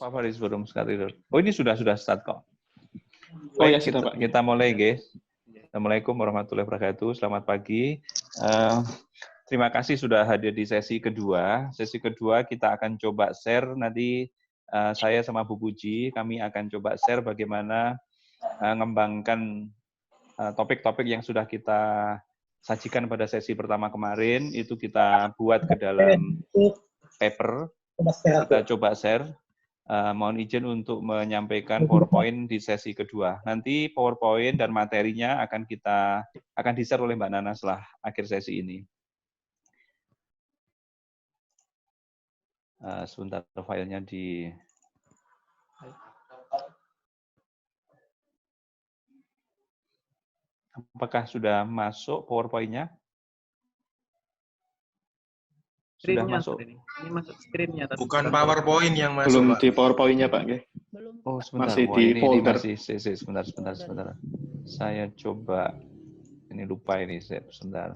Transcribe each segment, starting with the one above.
Pak Faris belum sekali. Oh, ini sudah start kok. Oh ya, sudah Pak. Kita mulai, guys. Assalamualaikum warahmatullahi wabarakatuh. Selamat pagi. Terima kasih sudah hadir di sesi kedua. Sesi kedua kita akan coba share nanti saya sama Bu Puji, kami akan coba share bagaimana mengembangkan topik-topik yang sudah kita sajikan pada sesi pertama kemarin, itu kita buat ke dalam paper, kita coba share. Mohon izin untuk menyampaikan PowerPoint di sesi kedua. Nanti PowerPoint dan materinya akan di-share oleh Mbak Nana setelah akhir sesi ini. Sebentar, filenya di... Apakah sudah masuk PowerPoint-nya? Sudah masuk. Ini masuk screen-nya. Bukan PowerPoint yang masuk, Belum Pak. di PowerPoint-nya, Pak. Oh, sebentar. Masih di folder. Sebentar. Saya coba, ini lupa ini, sebentar.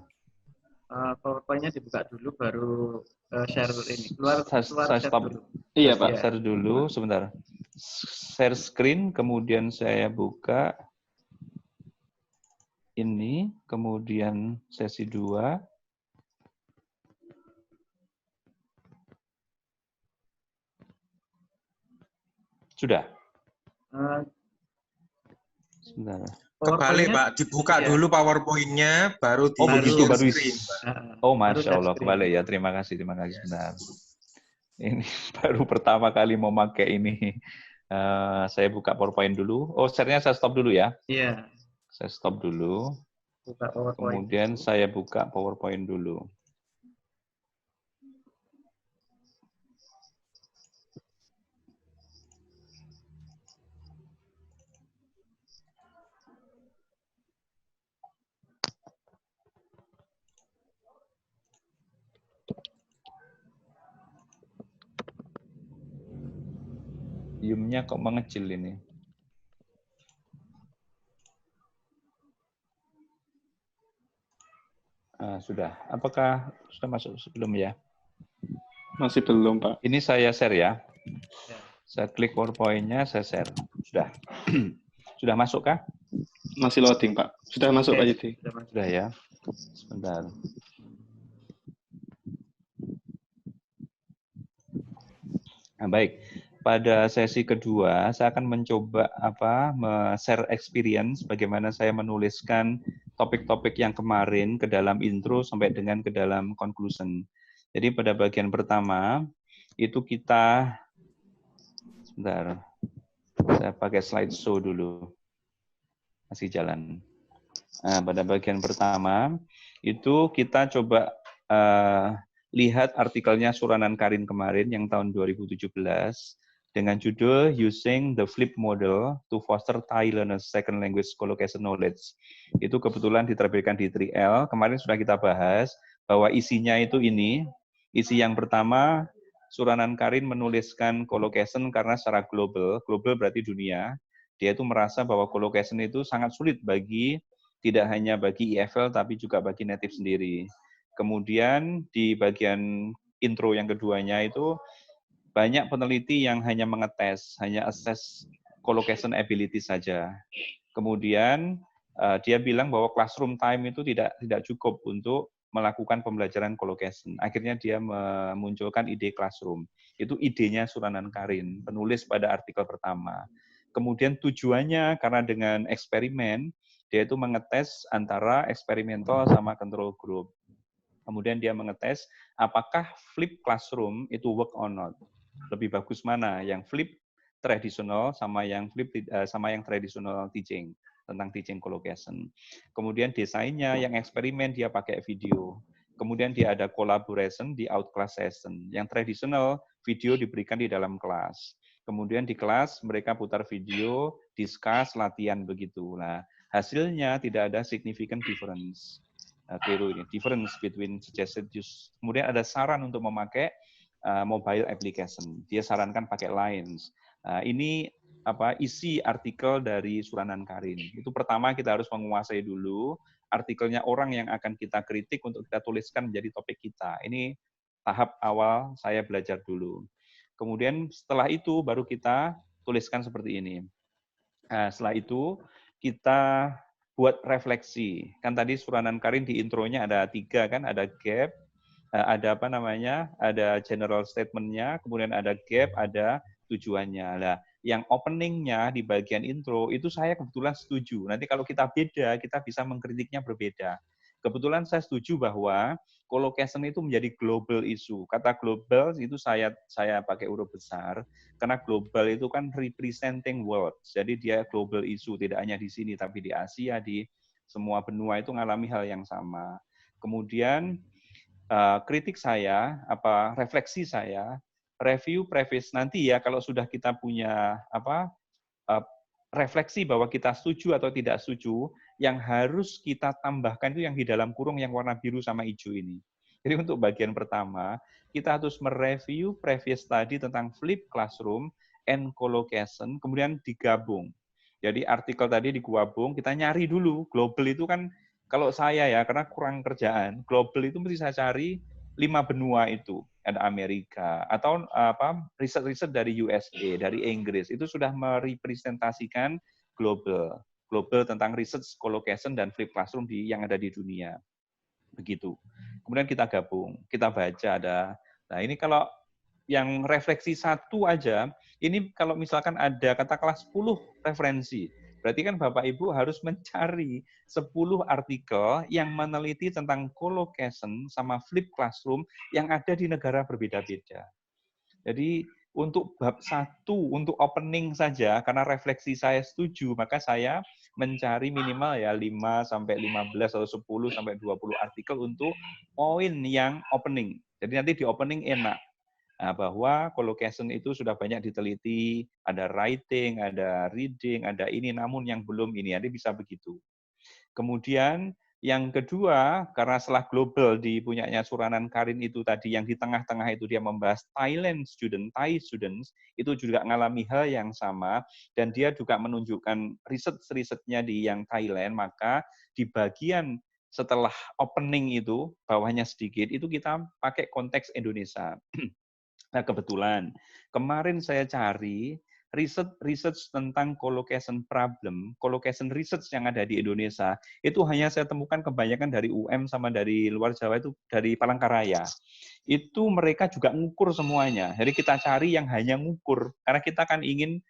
PowerPoint-nya dibuka dulu, baru share ini. Keluar Saya share stop. dulu. Iya, Pak. Share dulu, sebentar. Share screen, kemudian saya buka ini, kemudian sesi 2. Sudah? Sebentar. Kebalik, Pak. Dibuka dulu PowerPoint-nya, baru di baru screen, Pak. Oh, Masya Allah. Kebalik ya. Terima kasih. Sebentar. Ini baru pertama kali mau pakai ini. Saya buka PowerPoint dulu. Oh, share-nya saya stop dulu ya. Iya. Saya stop dulu. Buka PowerPoint. Kemudian saya buka PowerPoint dulu. Zoom-nya kok mengecil ini. Sudah. Apakah sudah masuk sebelum ya? Masih belum, Pak. Ini saya share ya. Saya klik PowerPoint-nya, saya share. Sudah. Sudah masuk kah? Masih loading, Pak. Sudah masuk, Pak Yudi. Sudah ya. Sebentar. Nah, baik. Pada sesi kedua, saya akan mencoba share experience bagaimana saya menuliskan topik-topik yang kemarin ke dalam intro sampai dengan ke dalam conclusion. Jadi pada bagian pertama itu kita sebentar. Saya pakai slideshow dulu. Masih jalan. Nah, pada bagian pertama itu kita coba lihat artikelnya Suranan Karin kemarin yang tahun 2017 dengan judul Using the Flip Model to Foster Thai Learners Second Language Collocation Knowledge. Itu kebetulan diterbitkan di 3L. Kemarin sudah kita bahas bahwa isinya itu ini. Isi yang pertama, Suranan Karin menuliskan collocation karena secara global berarti dunia, dia itu merasa bahwa collocation itu sangat sulit tidak hanya bagi EFL tapi juga bagi native sendiri. Kemudian di bagian intro yang keduanya itu banyak peneliti yang hanya hanya assess collocation ability saja. Kemudian dia bilang bahwa classroom time itu tidak cukup untuk melakukan pembelajaran collocation. Akhirnya dia memunculkan ide classroom. Itu idenya Suranan Karin, penulis pada artikel pertama. Kemudian tujuannya karena dengan eksperimen, dia itu mengetes antara eksperimental sama control group. Kemudian dia mengetes apakah flip classroom itu work or not. Lebih bagus mana, yang flip tradisional sama yang traditional teaching, tentang teaching collocation. Kemudian desainnya yang eksperimen dia pakai video. Kemudian dia ada collaboration di out class session. Yang tradisional video diberikan di dalam kelas. Kemudian di kelas mereka putar video, discuss, latihan begitu. Nah, hasilnya tidak ada significant difference. Keliru ini, difference between suggested use. Kemudian ada saran untuk memakai mobile application. Dia sarankan pakai Lines. Ini isi artikel dari Suranan Karin. Itu pertama kita harus menguasai dulu artikelnya orang yang akan kita kritik untuk kita tuliskan menjadi topik kita. Ini tahap awal saya belajar dulu. Kemudian setelah itu baru kita tuliskan seperti ini. Nah, setelah itu kita buat refleksi. Kan tadi Suranan Karin di intronya ada 3 kan, ada gap, ada apa namanya, ada general statement-nya, kemudian ada gap, ada tujuannya. Nah, yang opening-nya di bagian intro itu saya kebetulan setuju. Nanti kalau kita beda, kita bisa mengkritiknya berbeda. Kebetulan saya setuju bahwa colocation itu menjadi global issue. Kata global itu saya pakai huruf besar karena global itu kan representing world. Jadi dia global issue, tidak hanya di sini tapi di Asia, di semua benua itu mengalami hal yang sama. Kemudian kritik saya, refleksi saya, review preface nanti ya kalau sudah kita punya refleksi bahwa kita setuju atau tidak setuju, yang harus kita tambahkan itu yang di dalam kurung yang warna biru sama hijau ini. Jadi untuk bagian pertama, kita harus mereview previous study tentang flip classroom and collocation, kemudian digabung. Jadi artikel tadi digabung, kita nyari dulu. Global itu kan, kalau saya ya, karena kurang kerjaan, global itu mesti saya cari 5 benua itu. Ada Amerika, atau riset-riset dari USA, dari Inggris, itu sudah merepresentasikan global tentang research, collocation, dan flip classroom yang ada di dunia. Begitu. Kemudian kita gabung, kita baca ada. Nah ini kalau yang refleksi 1 aja, ini kalau misalkan ada katakanlah 10 referensi, berarti kan Bapak Ibu harus mencari 10 artikel yang meneliti tentang collocation sama flip classroom yang ada di negara berbeda-beda. Jadi untuk bab 1, untuk opening saja, karena refleksi saya setuju, maka saya mencari minimal ya 5 sampai 15 atau 10 sampai 20 artikel untuk poin yang opening. Jadi nanti di opening enak. Nah, bahwa collocation itu sudah banyak diteliti, ada writing, ada reading, ada ini, namun yang belum ini, nanti bisa begitu. Kemudian yang kedua, karena setelah global di punyanya Suranan Karin itu tadi, yang di tengah-tengah itu dia membahas Thai students, itu juga mengalami hal yang sama, dan dia juga menunjukkan riset-risetnya di yang Thailand, maka di bagian setelah opening itu, bawahnya sedikit, itu kita pakai konteks Indonesia. Nah, kebetulan kemarin saya cari research tentang collocation problem, collocation research yang ada di Indonesia, itu hanya saya temukan kebanyakan dari UM sama dari luar Jawa, itu dari Palangkaraya. Itu mereka juga ngukur semuanya. Jadi kita cari yang hanya ngukur, karena kita kan ingin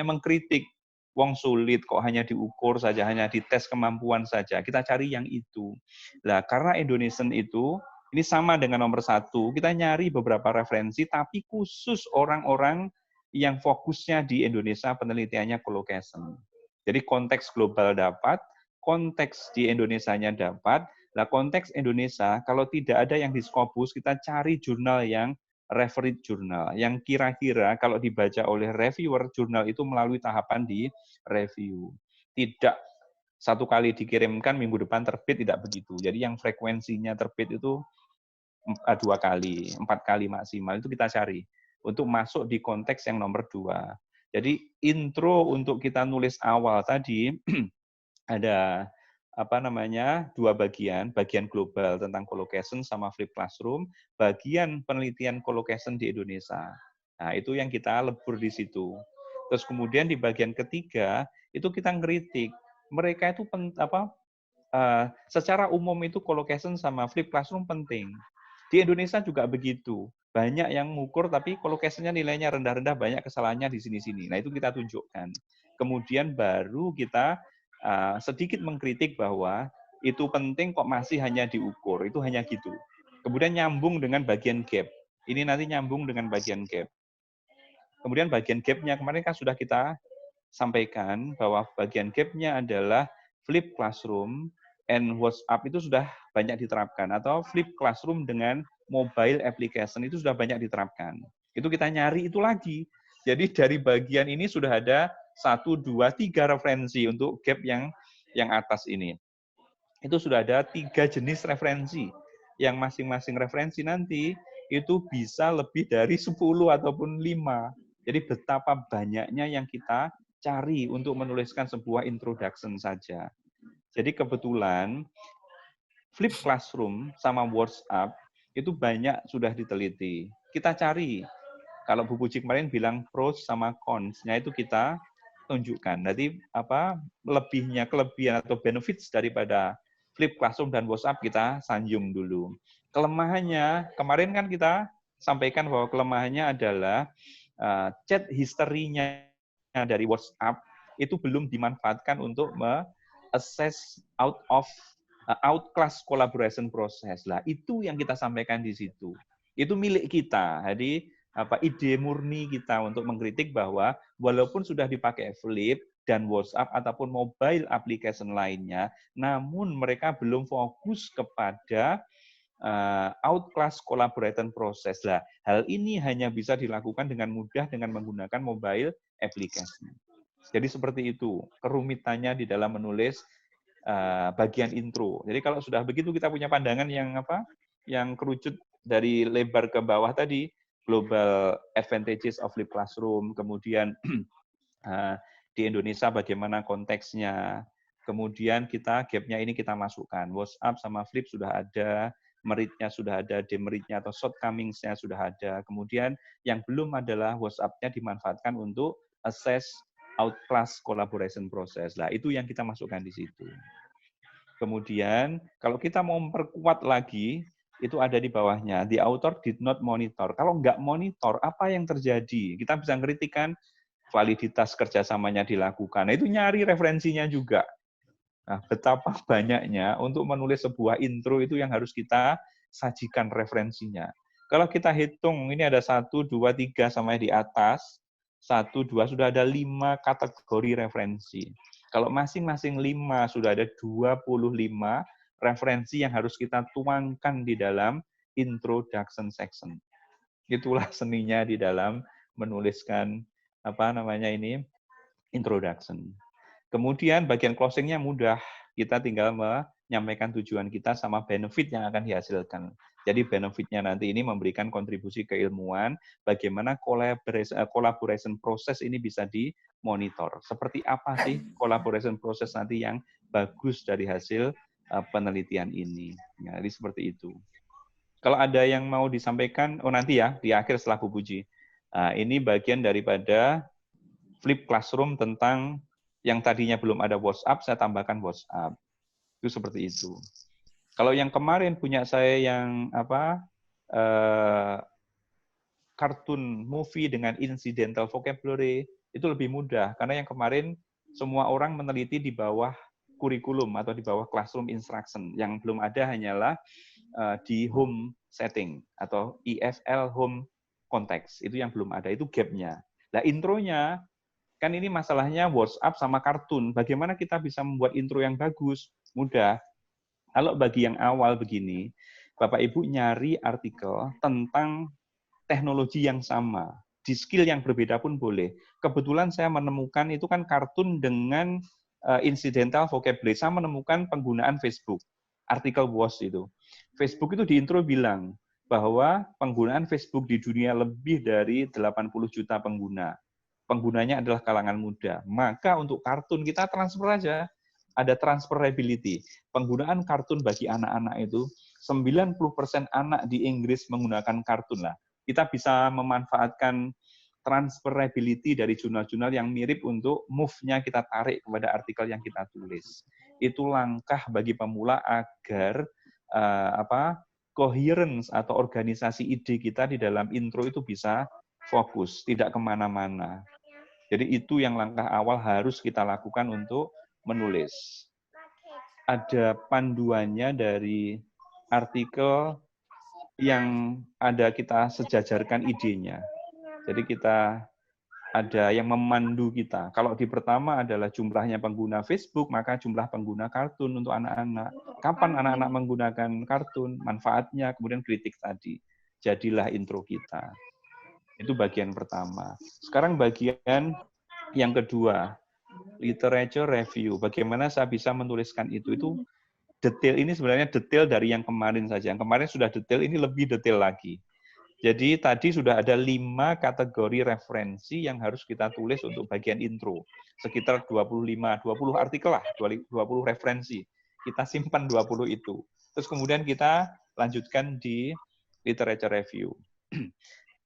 mengkritik. Wong sulit kok hanya diukur saja, hanya dites kemampuan saja. Kita cari yang itu. Nah, karena Indonesian itu ini sama dengan nomor 1, kita nyari beberapa referensi, tapi khusus orang-orang yang fokusnya di Indonesia, penelitiannya collocation. Jadi konteks global dapat, konteks di Indonesianya dapat. Nah, konteks Indonesia, kalau tidak ada yang di Scopus, kita cari jurnal yang referred jurnal, yang kira-kira kalau dibaca oleh reviewer, jurnal itu melalui tahapan di review. Tidak 1 kali dikirimkan, minggu depan terbit, tidak begitu. Jadi yang frekuensinya terbit itu 2 kali, 4 kali maksimal, itu kita cari untuk masuk di konteks yang nomor 2. Jadi intro untuk kita nulis awal tadi ada 2 bagian global tentang collocation sama flip classroom, bagian penelitian collocation di Indonesia. Nah, itu yang kita lebur di situ. Terus kemudian di bagian ketiga itu kita ngeritik mereka itu secara umum itu collocation sama flip classroom penting. Di Indonesia juga begitu. Banyak yang mengukur tapi collocation-nya nilainya rendah-rendah, banyak kesalahannya di sini-sini. Nah, itu kita tunjukkan. Kemudian baru kita sedikit mengkritik bahwa itu penting kok masih hanya diukur, itu hanya gitu. Kemudian nyambung dengan bagian gap. Ini nanti nyambung dengan bagian gap. Kemudian bagian gap-nya kemarin kan sudah kita sampaikan bahwa bagian gap-nya adalah flip classroom and WhatsApp itu sudah banyak diterapkan, atau flip classroom dengan mobile application itu sudah banyak diterapkan. Itu kita nyari itu lagi. Jadi dari bagian ini sudah ada 1, 2, 3 referensi untuk gap yang atas ini. Itu sudah ada 3 jenis referensi. Yang masing-masing referensi nanti itu bisa lebih dari 10 ataupun 5. Jadi betapa banyaknya yang kita cari untuk menuliskan sebuah introduction saja. Jadi kebetulan flip classroom sama WhatsApp itu banyak sudah diteliti. Kita cari Kalau Bu Puji kemarin bilang pros sama cons-nya itu kita tunjukkan. Jadi lebihnya, kelebihan atau benefits daripada Flip Classroom dan WhatsApp kita sanjung dulu. Kelemahannya, kemarin kan kita sampaikan bahwa kelemahannya adalah chat history-nya dari WhatsApp itu belum dimanfaatkan untuk assess out-class collaboration process. Lah, itu yang kita sampaikan di situ. Itu milik kita. Jadi ide murni kita untuk mengkritik bahwa walaupun sudah dipakai Flip dan WhatsApp ataupun mobile application lainnya, namun mereka belum fokus kepada out-class collaboration process. Lah, hal ini hanya bisa dilakukan dengan mudah dengan menggunakan mobile application. Jadi seperti itu kerumitannya di dalam menulis bagian intro. Jadi kalau sudah begitu kita punya pandangan yang kerucut dari lebar ke bawah tadi, global advantages of Flip Classroom, kemudian di Indonesia bagaimana konteksnya, kemudian gap-nya ini kita masukkan. WhatsApp sama Flip sudah ada, meritnya sudah ada, demeritnya atau shortcomings-nya sudah ada. Kemudian yang belum adalah WhatsApp-nya dimanfaatkan untuk assess out-class collaboration process. Lah, itu yang kita masukkan di situ. Kemudian kalau kita mau memperkuat lagi, itu ada di bawahnya. The author did not monitor. Kalau nggak monitor, apa yang terjadi? Kita bisa kritikan validitas kerjasamanya dilakukan. Nah, itu nyari referensinya juga. Nah, betapa banyaknya untuk menulis sebuah intro itu yang harus kita sajikan referensinya. Kalau kita hitung, ini ada 1, 2, 3 sampai di atas, 1, 2, sudah ada 5 kategori referensi. Kalau masing-masing 5 sudah ada 25 referensi yang harus kita tuangkan di dalam introduction section. Itulah seninya di dalam menuliskan introduction. Kemudian bagian closing-nya mudah. Kita tinggal menyampaikan tujuan kita sama benefit yang akan dihasilkan. Jadi benefit-nya nanti ini memberikan kontribusi keilmuan, bagaimana collaboration proses ini bisa dimonitor. Seperti apa sih collaboration proses nanti yang bagus dari hasil penelitian ini. Ya, jadi seperti itu. Kalau ada yang mau disampaikan, nanti ya, di akhir setelah Bu Puji. Ini bagian daripada Flip Classroom tentang yang tadinya belum ada WhatsApp, saya tambahkan WhatsApp. Itu seperti itu. Kalau yang kemarin punya saya yang kartun movie dengan incidental vocabulary, itu lebih mudah. Karena yang kemarin semua orang meneliti di bawah kurikulum atau di bawah classroom instruction. Yang belum ada hanyalah di home setting atau EFL home context. Itu yang belum ada, itu gap-nya. Nah, intronya, kan ini masalahnya WhatsApp sama kartun. Bagaimana kita bisa membuat intro yang bagus? Mudah. Kalau bagi yang awal begini, Bapak Ibu nyari artikel tentang teknologi yang sama. Di skill yang berbeda pun boleh. Kebetulan saya menemukan itu kan kartun dengan incidental vocabulary. Saya menemukan penggunaan Facebook. Artikel WOS itu. Facebook itu di intro bilang bahwa penggunaan Facebook di dunia lebih dari 80 juta pengguna. Penggunanya adalah kalangan muda. Maka untuk kartun kita transfer aja. Ada transferability. Penggunaan kartun bagi anak-anak itu 90% anak di Inggris menggunakan kartun lah. Kita bisa memanfaatkan transferability dari jurnal-jurnal yang mirip untuk move-nya kita tarik kepada artikel yang kita tulis. Itu langkah bagi pemula agar coherence atau organisasi ide kita di dalam intro itu bisa fokus, tidak kemana-mana. Jadi itu yang langkah awal harus kita lakukan untuk menulis. Ada panduannya dari artikel yang ada kita sejajarkan idenya. Jadi kita ada yang memandu kita. Kalau di pertama adalah jumlahnya pengguna Facebook, maka jumlah pengguna kartun untuk anak-anak. Kapan anak-anak menggunakan kartun, manfaatnya, kemudian kritik tadi. Jadilah intro kita. Itu bagian pertama. Sekarang bagian yang kedua, literature review. Bagaimana saya bisa menuliskan itu? Itu detail ini sebenarnya detail dari yang kemarin saja. Yang kemarin sudah detail, ini lebih detail lagi. Jadi tadi sudah ada 5 kategori referensi yang harus kita tulis untuk bagian intro. Sekitar 20 artikel lah, 20 referensi. Kita simpan 20 itu. Terus kemudian kita lanjutkan di literature review.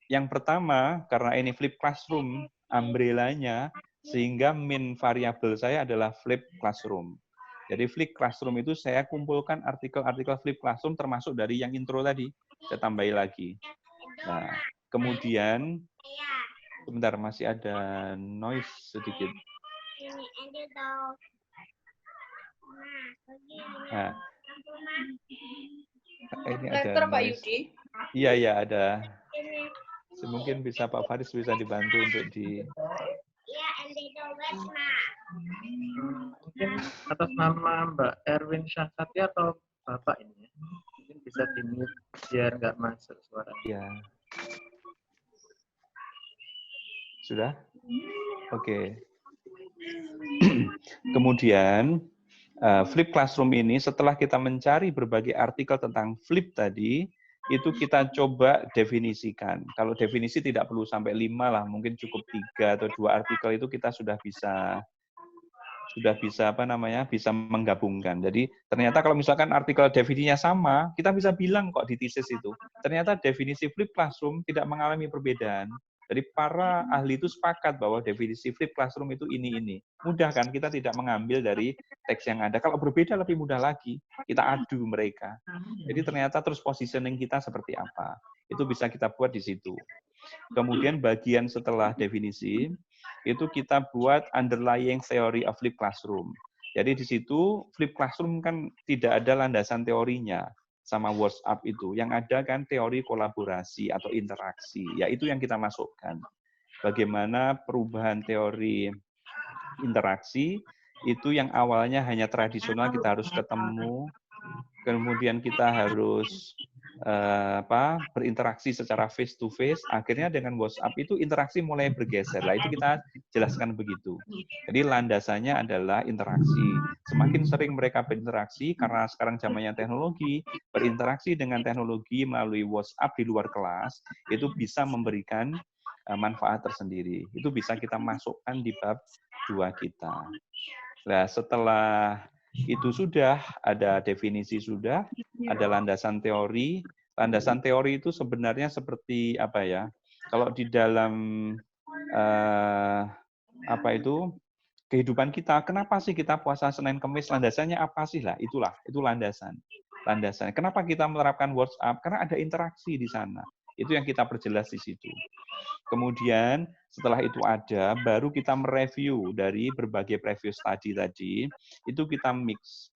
yang pertama, karena ini flip classroom umbrella-nya, sehingga main variabel saya adalah flip classroom. Jadi flip classroom itu saya kumpulkan artikel-artikel flip classroom termasuk dari yang intro tadi. Saya tambahi lagi. Nah, kemudian, sebentar masih ada noise sedikit. Nah, ini ada Pak noise. Yudi. Iya, ada. Mungkin bisa Pak Faris bisa dibantu untuk di... Mungkin atas nama Mbak Erwin Syahsatya atau Bapak ini ya. Mungkin bisa di-mute biar nggak masuk suaranya. Ya. Sudah? Oke. Kemudian, flip classroom ini setelah kita mencari berbagai artikel tentang flip tadi, itu kita coba definisikan. Kalau definisi tidak perlu sampai 5 lah, mungkin cukup 3 atau 2 artikel itu kita sudah bisa bisa menggabungkan. Jadi ternyata kalau misalkan artikel definisinya sama, kita bisa bilang kok di thesis itu. Ternyata definisi flip classroom tidak mengalami perbedaan. Jadi para ahli itu sepakat bahwa definisi flip classroom itu ini. Mudah kan, kita tidak mengambil dari teks yang ada. Kalau berbeda lebih mudah lagi, kita adu mereka. Jadi ternyata terus positioning kita seperti apa. Itu bisa kita buat di situ. Kemudian bagian setelah definisi, itu kita buat underlying theory of flip classroom. Jadi di situ flip classroom kan tidak ada landasan teorinya sama WhatsApp itu. Yang ada kan teori kolaborasi atau interaksi. Ya itu yang kita masukkan. Bagaimana perubahan teori interaksi itu yang awalnya hanya tradisional kita harus ketemu, kemudian kita harus berinteraksi secara face to face, akhirnya dengan WhatsApp itu interaksi mulai bergeser. Lah itu kita jelaskan begitu. Jadi landasannya adalah interaksi. Semakin sering mereka berinteraksi karena sekarang zamannya teknologi, berinteraksi dengan teknologi melalui WhatsApp di luar kelas itu bisa memberikan manfaat tersendiri. Itu bisa kita masukkan di bab 2 kita. Nah, setelah itu sudah, ada definisi sudah, ada landasan teori. Landasan teori itu sebenarnya seperti apa ya? Kalau di dalam kehidupan kita, kenapa sih kita puasa Senin Kamis? Landasannya apa sih lah? Itu landasan. Landasan. Kenapa kita menerapkan WhatsApp? Karena ada interaksi di sana. Itu yang kita perjelas di situ. Kemudian setelah itu ada, baru kita mereview dari berbagai previous study tadi, itu kita mix.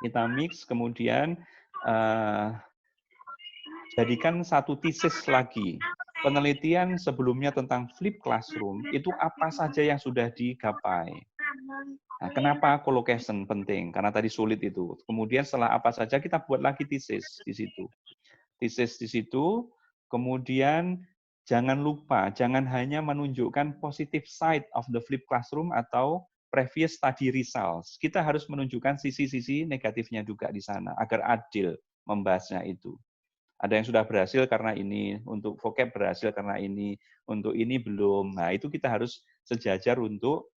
Kita mix, kemudian jadikan satu thesis lagi. Penelitian sebelumnya tentang flip classroom, itu apa saja yang sudah digapai. Nah, kenapa collocation penting? Karena tadi sulit itu. Kemudian setelah apa saja, kita buat lagi thesis di situ. Thesis di situ, kemudian jangan lupa, jangan hanya menunjukkan positive side of the flip classroom atau previous study results. Kita harus menunjukkan sisi-sisi negatifnya juga di sana, agar adil membahasnya itu. Ada yang sudah berhasil karena ini, untuk vocab berhasil karena ini, untuk ini belum. Nah, itu kita harus sejajar untuk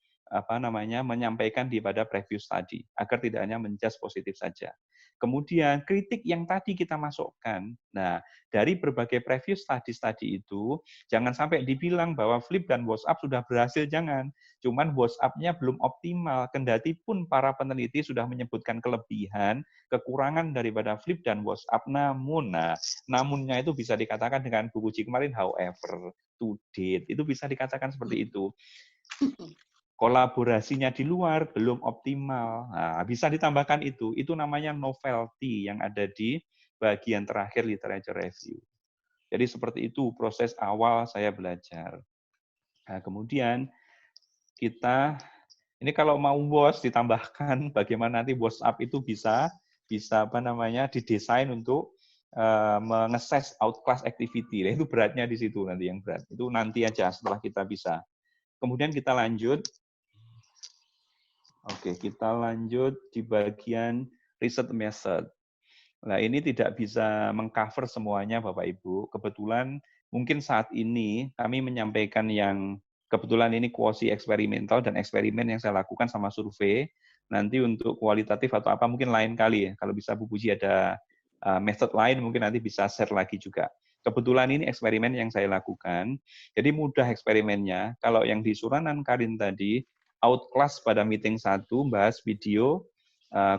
menyampaikan di pada previous study, agar tidak hanya menjudge positif saja. Kemudian kritik yang tadi kita masukkan, nah dari berbagai previous study itu, jangan sampai dibilang bahwa flip dan WhatsApp sudah berhasil, jangan. Cuman WhatsApp-nya belum optimal, kendati pun para peneliti sudah menyebutkan kelebihan, kekurangan daripada flip dan WhatsApp, namunnya itu bisa dikatakan dengan buku uji kemarin, however, to date, itu bisa dikatakan seperti itu. Kolaborasinya di luar belum optimal. Nah, bisa ditambahkan itu namanya novelty yang ada di bagian terakhir literature review. Jadi seperti itu proses awal saya belajar. Nah, kemudian kita, ini kalau mau WOS ditambahkan bagaimana nanti WhatsApp itu bisa didesain untuk mengakses outclass activity. Nah, itu beratnya di situ nanti yang berat. Itu nanti aja setelah kita bisa. Kemudian kita lanjut. Oke, kita lanjut di bagian riset method. Nah, ini tidak bisa mengcover semuanya, Bapak Ibu. Kebetulan mungkin saat ini kami menyampaikan yang kebetulan ini quasi eksperimental dan eksperimen yang saya lakukan sama survei. Nanti untuk kualitatif atau apa mungkin lain kali ya. Kalau bisa Bu Puji ada method lain mungkin nanti bisa share lagi juga. Kebetulan ini eksperimen yang saya lakukan, jadi mudah eksperimennya. Kalau yang di Suranan Karin tadi, outclass pada meeting 1, bahas video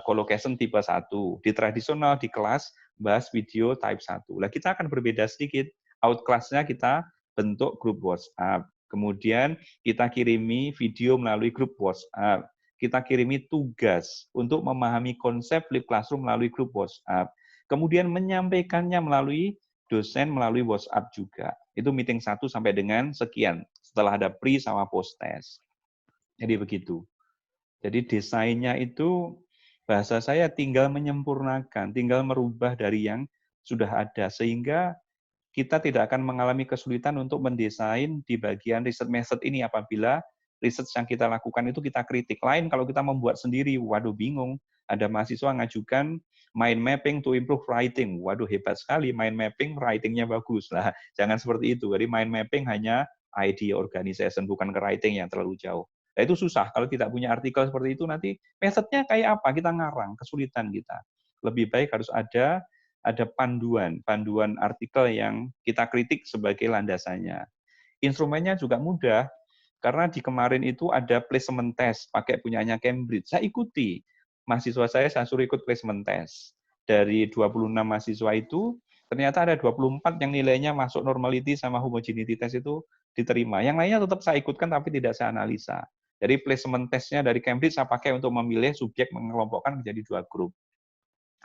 collocation tipe 1. Di tradisional, di kelas, bahas video type 1. Nah, kita akan berbeda sedikit. Outclass-nya kita bentuk grup WhatsApp. Kemudian kita kirimi video melalui grup WhatsApp. Kita kirimi tugas untuk memahami konsep flip classroom melalui grup WhatsApp. Kemudian menyampaikannya melalui dosen melalui WhatsApp juga. Itu meeting 1 sampai dengan sekian. Setelah ada pre sama post test. Jadi begitu. Jadi desainnya itu bahasa saya tinggal menyempurnakan, tinggal merubah dari yang sudah ada. Sehingga kita tidak akan mengalami kesulitan untuk mendesain di bagian riset method ini apabila riset yang kita lakukan itu kita kritik. Lain kalau kita membuat sendiri, waduh bingung. Ada mahasiswa ngajukan mind mapping to improve writing. Waduh hebat sekali, mind mapping writing-nya bagus. Lah, jangan seperti itu. Jadi mind mapping hanya idea organization, bukan ke writing yang terlalu jauh. Nah, itu susah. Kalau tidak punya artikel seperti itu, nanti metodnya kayak apa? Kita ngarang, kesulitan kita. Lebih baik harus ada panduan artikel yang kita kritik sebagai landasannya. Instrumennya juga mudah, karena di kemarin itu ada placement test, pakai punyanya Cambridge. Saya ikuti. Mahasiswa saya suruh ikut placement test. Dari 26 mahasiswa itu, ternyata ada 24 yang nilainya masuk normality sama homogeneity test itu diterima. Yang lainnya tetap saya ikutkan, tapi tidak saya analisa. Jadi placement testnya dari Cambridge saya pakai untuk memilih subjek mengelompokkan menjadi 2 grup.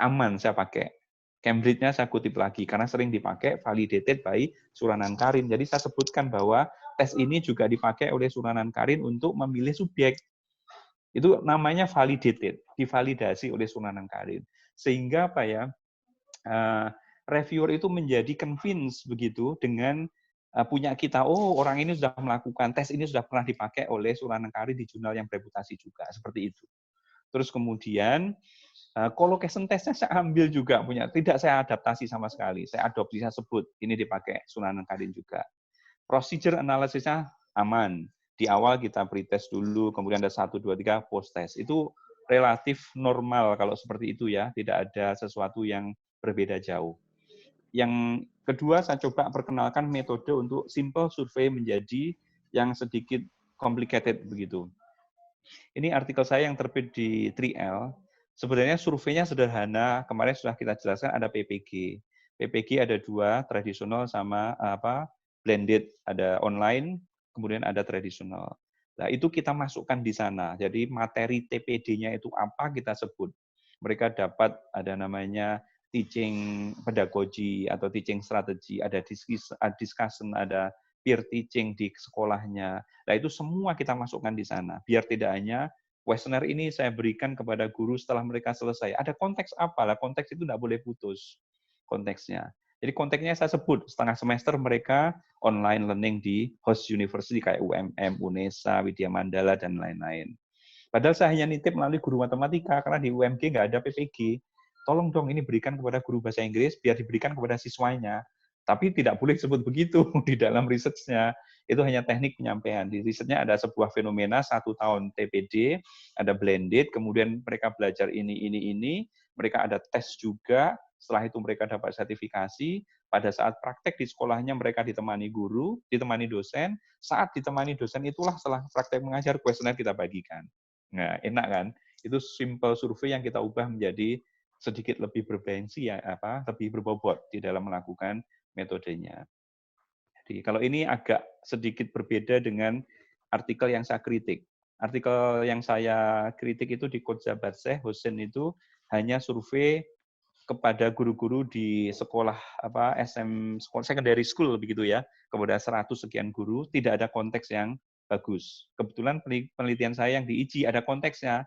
Aman saya pakai. Cambridge-nya saya kutip lagi, karena sering dipakai, validated by Suranan Karin. Jadi saya sebutkan bahwa tes ini juga dipakai oleh Suranan Karin untuk memilih subjek. Itu namanya validated, divalidasi oleh Suranan Karin. Sehingga apa ya, reviewer itu menjadi convince begitu dengan punya kita, oh orang ini sudah melakukan, tes ini sudah pernah dipakai oleh Suranan Karin di jurnal yang bereputasi juga, seperti itu. Terus kemudian, collocation testnya saya ambil juga punya, tidak saya adaptasi sama sekali, saya adopsi, saya sebut, ini dipakai Suranan Karin juga. Procedure analisisnya aman, di awal kita pretest dulu, kemudian ada 1, 2, 3 post test, itu relatif normal kalau seperti itu ya, tidak ada sesuatu yang berbeda jauh. Yang kedua, saya coba perkenalkan metode untuk simple survei menjadi yang sedikit complicated begitu. Ini artikel saya yang terbit di 3L. Sebenarnya surveinya sederhana. Kemarin sudah kita jelaskan ada PPG. PPG ada 2, tradisional sama blended. Ada online, kemudian ada tradisional. Nah, itu kita masukkan di sana. Jadi materi TPD-nya itu apa kita sebut. Mereka dapat ada namanya teaching pedagogy atau teaching strategy, ada discussion, ada peer teaching di sekolahnya. Nah, itu semua kita masukkan di sana. Biar tidak hanya kuesioner ini saya berikan kepada guru setelah mereka selesai. Ada konteks apa? Lah, konteks itu tidak boleh putus konteksnya. Jadi konteksnya saya sebut, setengah semester mereka online learning di host university kayak UMM, UNESA, Widya Mandala, dan lain-lain. Padahal saya hanya nitip melalui guru matematika, karena di UMG nggak ada PPG. Tolong dong ini berikan kepada guru bahasa Inggris, biar diberikan kepada siswanya. Tapi tidak boleh sebut begitu di dalam risetnya. Itu hanya teknik penyampaian. Di risetnya ada sebuah fenomena 1 tahun TPD, ada blended, kemudian mereka belajar ini. Mereka ada tes juga, setelah itu mereka dapat sertifikasi. Pada saat praktek di sekolahnya mereka ditemani guru, ditemani dosen. Saat ditemani dosen itulah setelah praktek mengajar, kuesioner kita bagikan. Nah, enak kan? Itu simple survei yang kita ubah menjadi sedikit lebih berbensi ya, lebih berbobot di dalam melakukan metodenya. Jadi kalau ini agak sedikit berbeda dengan artikel yang saya kritik. Artikel yang saya kritik itu di Kodza Barseh, Hosen itu hanya survei kepada guru-guru di sekolah sekolah secondary school begitu ya, kepada 100 sekian guru, tidak ada konteks yang bagus. Kebetulan penelitian saya yang di IJI ada konteksnya,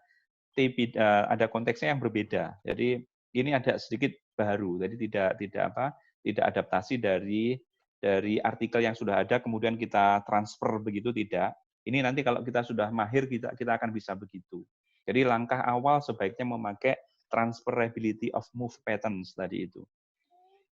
ada konteksnya yang berbeda. Jadi ini ada sedikit baru. Jadi tidak adaptasi dari artikel yang sudah ada kemudian kita transfer begitu, tidak. Ini nanti kalau kita sudah mahir kita akan bisa begitu. Jadi langkah awal sebaiknya memakai transferability of move patterns tadi itu.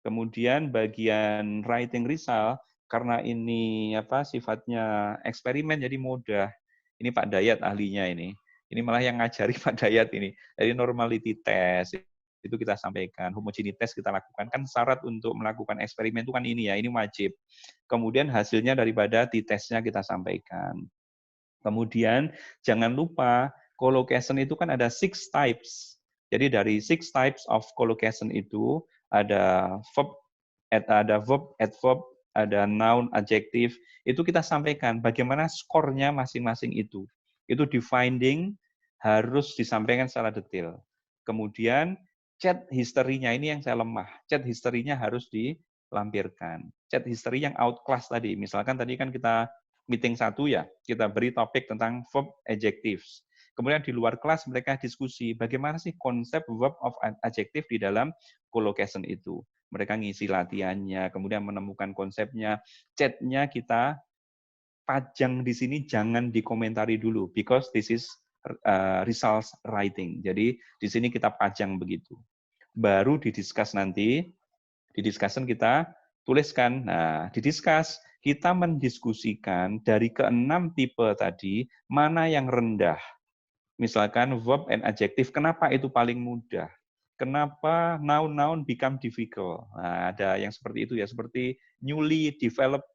Kemudian bagian writing result, karena ini sifatnya eksperimen jadi mudah. Ini Pak Dayat ahlinya ini. Ini malah yang ngajari Pak Dayat ini. Jadi normality test, itu kita sampaikan. Homogenitas kita lakukan. Kan syarat untuk melakukan eksperimen itu kan ini ya, ini wajib. Kemudian hasilnya daripada t-testnya kita sampaikan. Kemudian jangan lupa collocation itu kan ada 6 types. Jadi dari 6 types of collocation itu ada verb, adverb, ada noun, adjective. Itu kita sampaikan bagaimana skornya masing-masing itu. Itu defining harus disampaikan secara detail. Kemudian chat history-nya ini yang saya lemah. Chat history-nya harus dilampirkan. Chat history yang outclass tadi. Misalkan tadi kan kita meeting 1 ya, kita beri topik tentang verb adjectives. Kemudian di luar kelas mereka diskusi bagaimana sih konsep verb of adjective di dalam collocation itu. Mereka ngisi latihannya, kemudian menemukan konsepnya. Chatnya kita pajang di sini, jangan dikomentari dulu, because this is results writing. Jadi di sini kita pajang begitu. Baru didiskus nanti, di discussion kita tuliskan. Nah, didiskus, kita mendiskusikan dari ke-6 tipe tadi, mana yang rendah. Misalkan verb and adjective, kenapa itu paling mudah? Kenapa noun become difficult? Nah, ada yang seperti itu ya, seperti newly developed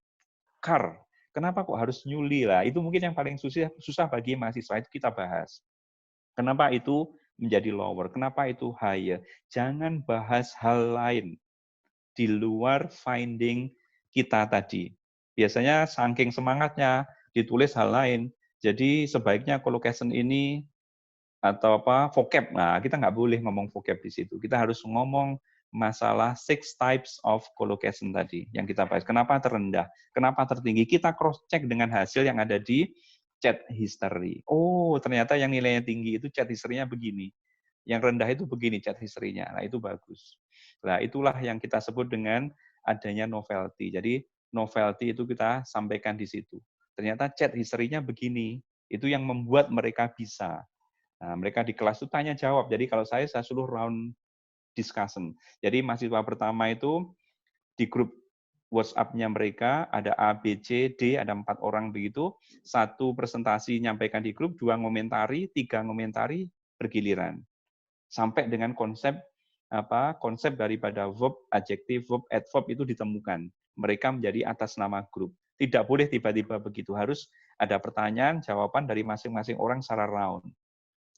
car. Kenapa kok harus newly lah? Itu mungkin yang paling susah bagi mahasiswa, itu kita bahas. Kenapa itu menjadi lower? Kenapa itu higher? Jangan bahas hal lain di luar finding kita tadi. Biasanya saking semangatnya ditulis hal lain. Jadi sebaiknya collocation ini atau vocab. Nah, kita nggak boleh ngomong vocab di situ. Kita harus ngomong masalah 6 types of collocation tadi yang kita bahas. Kenapa terendah? Kenapa tertinggi? Kita cross check dengan hasil yang ada di chat history. Oh, ternyata yang nilainya tinggi itu chat history-nya begini. Yang rendah itu begini chat history-nya. Nah, itu bagus. Nah, itulah yang kita sebut dengan adanya novelty. Jadi, novelty itu kita sampaikan di situ. Ternyata chat history-nya begini. Itu yang membuat mereka bisa. Nah, mereka di kelas itu tanya jawab. Jadi kalau saya suruh round discussion. Jadi mahasiswa pertama itu di grup WhatsApp-nya mereka ada A, B, C, D, ada 4 orang begitu. 1 presentasi nyampaikan di grup, 2 ngomentari, 3 ngomentari bergiliran. Sampai dengan konsep daripada verb, adjective, verb, adverb itu ditemukan. Mereka menjadi atas nama grup. Tidak boleh tiba-tiba begitu. Harus ada pertanyaan, jawaban dari masing-masing orang secara round.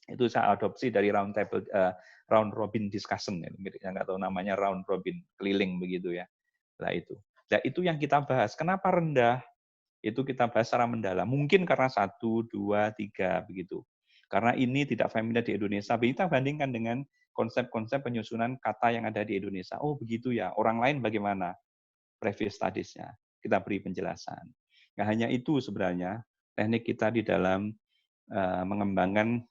Itu saya adopsi dari round robin discussion ya, yang nggak tahu namanya round robin keliling begitu ya. Nah itu yang kita bahas. Kenapa rendah? Itu kita bahas secara mendalam. Mungkin karena 1, 2, 3 begitu. Karena ini tidak familiar di Indonesia. Kita bandingkan dengan konsep-konsep penyusunan kata yang ada di Indonesia. Oh begitu ya. Orang lain bagaimana? Previous studies-nya. Kita beri penjelasan. Nah, hanya itu sebenarnya teknik kita di dalam mengembangkan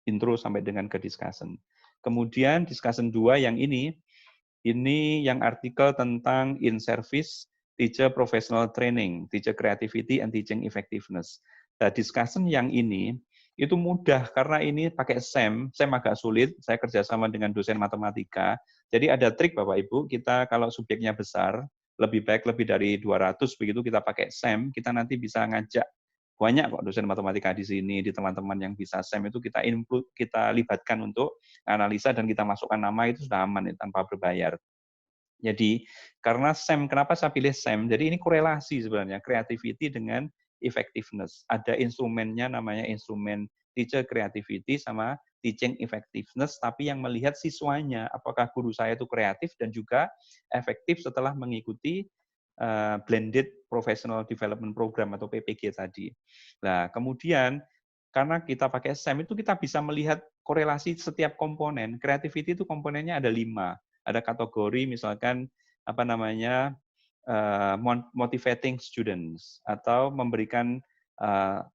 intro sampai dengan ke discussion. Kemudian discussion 2 yang ini yang artikel tentang in service teacher professional training, teacher creativity and teaching effectiveness. Nah, discussion yang ini itu mudah karena ini pakai SEM agak sulit, saya kerjasama dengan dosen matematika. Jadi ada trik Bapak Ibu, kita kalau subjeknya besar, lebih baik lebih dari 200 begitu kita pakai SEM, kita nanti bisa ngajak banyak kok dosen matematika di sini, di teman-teman yang bisa SEM itu kita input, kita libatkan untuk analisa dan kita masukkan nama itu sudah aman tanpa berbayar. Jadi karena SEM, kenapa saya pilih SEM? Jadi ini korelasi sebenarnya creativity dengan effectiveness. Ada instrumennya namanya instrumen teacher creativity sama teaching effectiveness, tapi yang melihat siswanya, apakah guru saya itu kreatif dan juga efektif setelah mengikuti Blended Professional Development Program atau PPG tadi. Nah, kemudian karena kita pakai SEM itu kita bisa melihat korelasi setiap komponen. Creativity itu komponennya ada 5. Ada kategori misalkan motivating students atau memberikan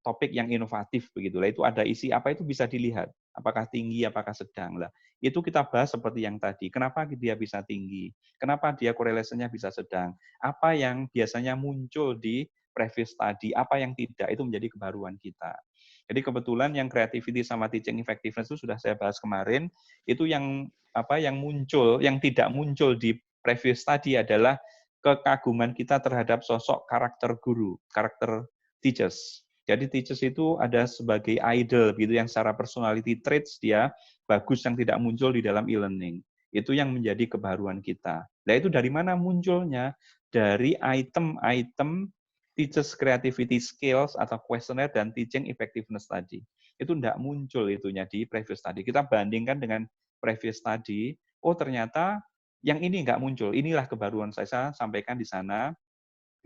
topik yang inovatif begitu. Lah itu ada isi apa itu bisa dilihat. Apakah tinggi, apakah sedang. Lah itu kita bahas seperti yang tadi. Kenapa dia bisa tinggi? Kenapa dia korelasinya bisa sedang? Apa yang biasanya muncul di previous study, apa yang tidak, itu menjadi kebaruan kita. Jadi kebetulan yang creativity sama teaching effectiveness itu sudah saya bahas kemarin, itu yang muncul, yang tidak muncul di previous study adalah kekaguman kita terhadap sosok karakter guru, karakter teachers. Jadi teachers itu ada sebagai idol gitu yang secara personality traits dia bagus yang tidak muncul di dalam e-learning. Itu yang menjadi kebaruan kita. Nah, itu dari mana munculnya? Dari item-item teachers creativity skills atau questionnaire dan teaching effectiveness tadi. Itu tidak muncul itunya di previous study. Kita bandingkan dengan previous study, oh ternyata yang ini nggak muncul. Inilah kebaruan saya sampaikan di sana.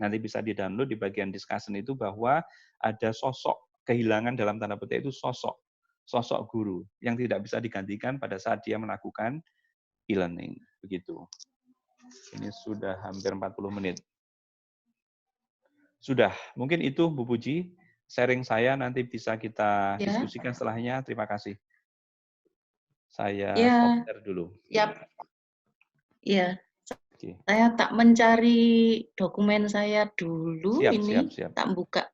Nanti bisa di-download di bagian discussion itu bahwa ada sosok kehilangan dalam tanda petik itu sosok guru yang tidak bisa digantikan pada saat dia melakukan e-learning. Begitu. Ini sudah hampir 40 menit. Sudah, mungkin itu Bu Puji, sharing saya nanti bisa kita diskusikan setelahnya. Terima kasih. Saya stop share dulu. Yap. Ya, Oke. saya tak mencari dokumen saya dulu Siap. tak buka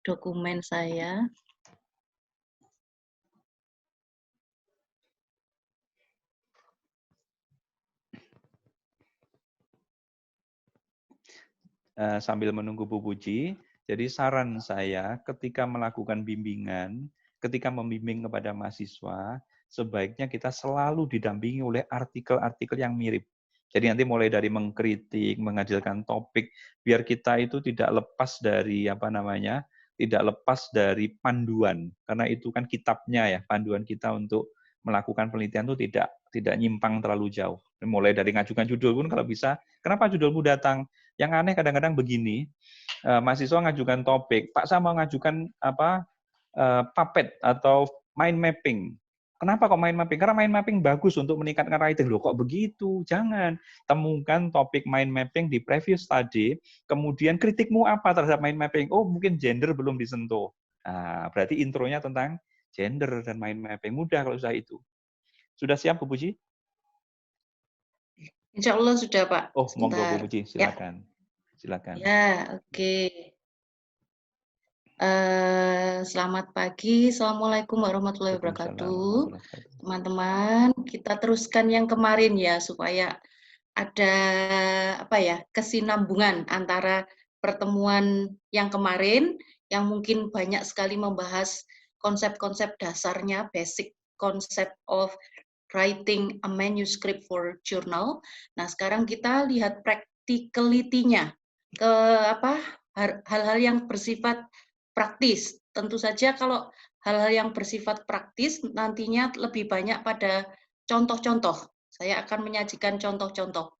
dokumen saya. Sambil menunggu Bu Puji, jadi saran saya ketika melakukan bimbingan, ketika membimbing kepada mahasiswa, sebaiknya kita selalu didampingi oleh artikel-artikel yang mirip. Jadi nanti mulai dari mengkritik, menghasilkan topik, biar kita itu tidak lepas dari tidak lepas dari panduan, karena itu kan kitabnya ya, panduan kita untuk melakukan penelitian itu tidak nyimpang terlalu jauh. Mulai dari ngajukan judul pun kalau bisa, kenapa judulmu datang? Yang aneh kadang-kadang begini, mahasiswa ngajukan topik, Pak saya mau ngajukan puppet atau mind mapping. Kenapa kok mind mapping? Karena mind mapping bagus untuk meningkatkan writing. Loh kok begitu? Jangan. Temukan topik mind mapping di previous study, kemudian kritikmu apa terhadap mind mapping? Oh mungkin gender belum disentuh. Nah, berarti intronya tentang gender dan mind mapping. Mudah kalau sudah itu. Sudah siap Bu Puji? Insya Allah sudah Pak. Oh, monggo Bu Puji, Ya. silakan. Silakan. Ya, oke. Selamat pagi. Assalamualaikum warahmatullahi wabarakatuh. Teman-teman, kita teruskan yang kemarin ya supaya ada kesinambungan antara pertemuan yang kemarin yang mungkin banyak sekali membahas konsep-konsep dasarnya, basic concept of writing a manuscript for journal. Nah, sekarang kita lihat practicality-nya ke hal-hal yang bersifat praktis. Tentu saja kalau hal-hal yang bersifat praktis nantinya lebih banyak pada contoh-contoh. Saya akan menyajikan contoh-contoh.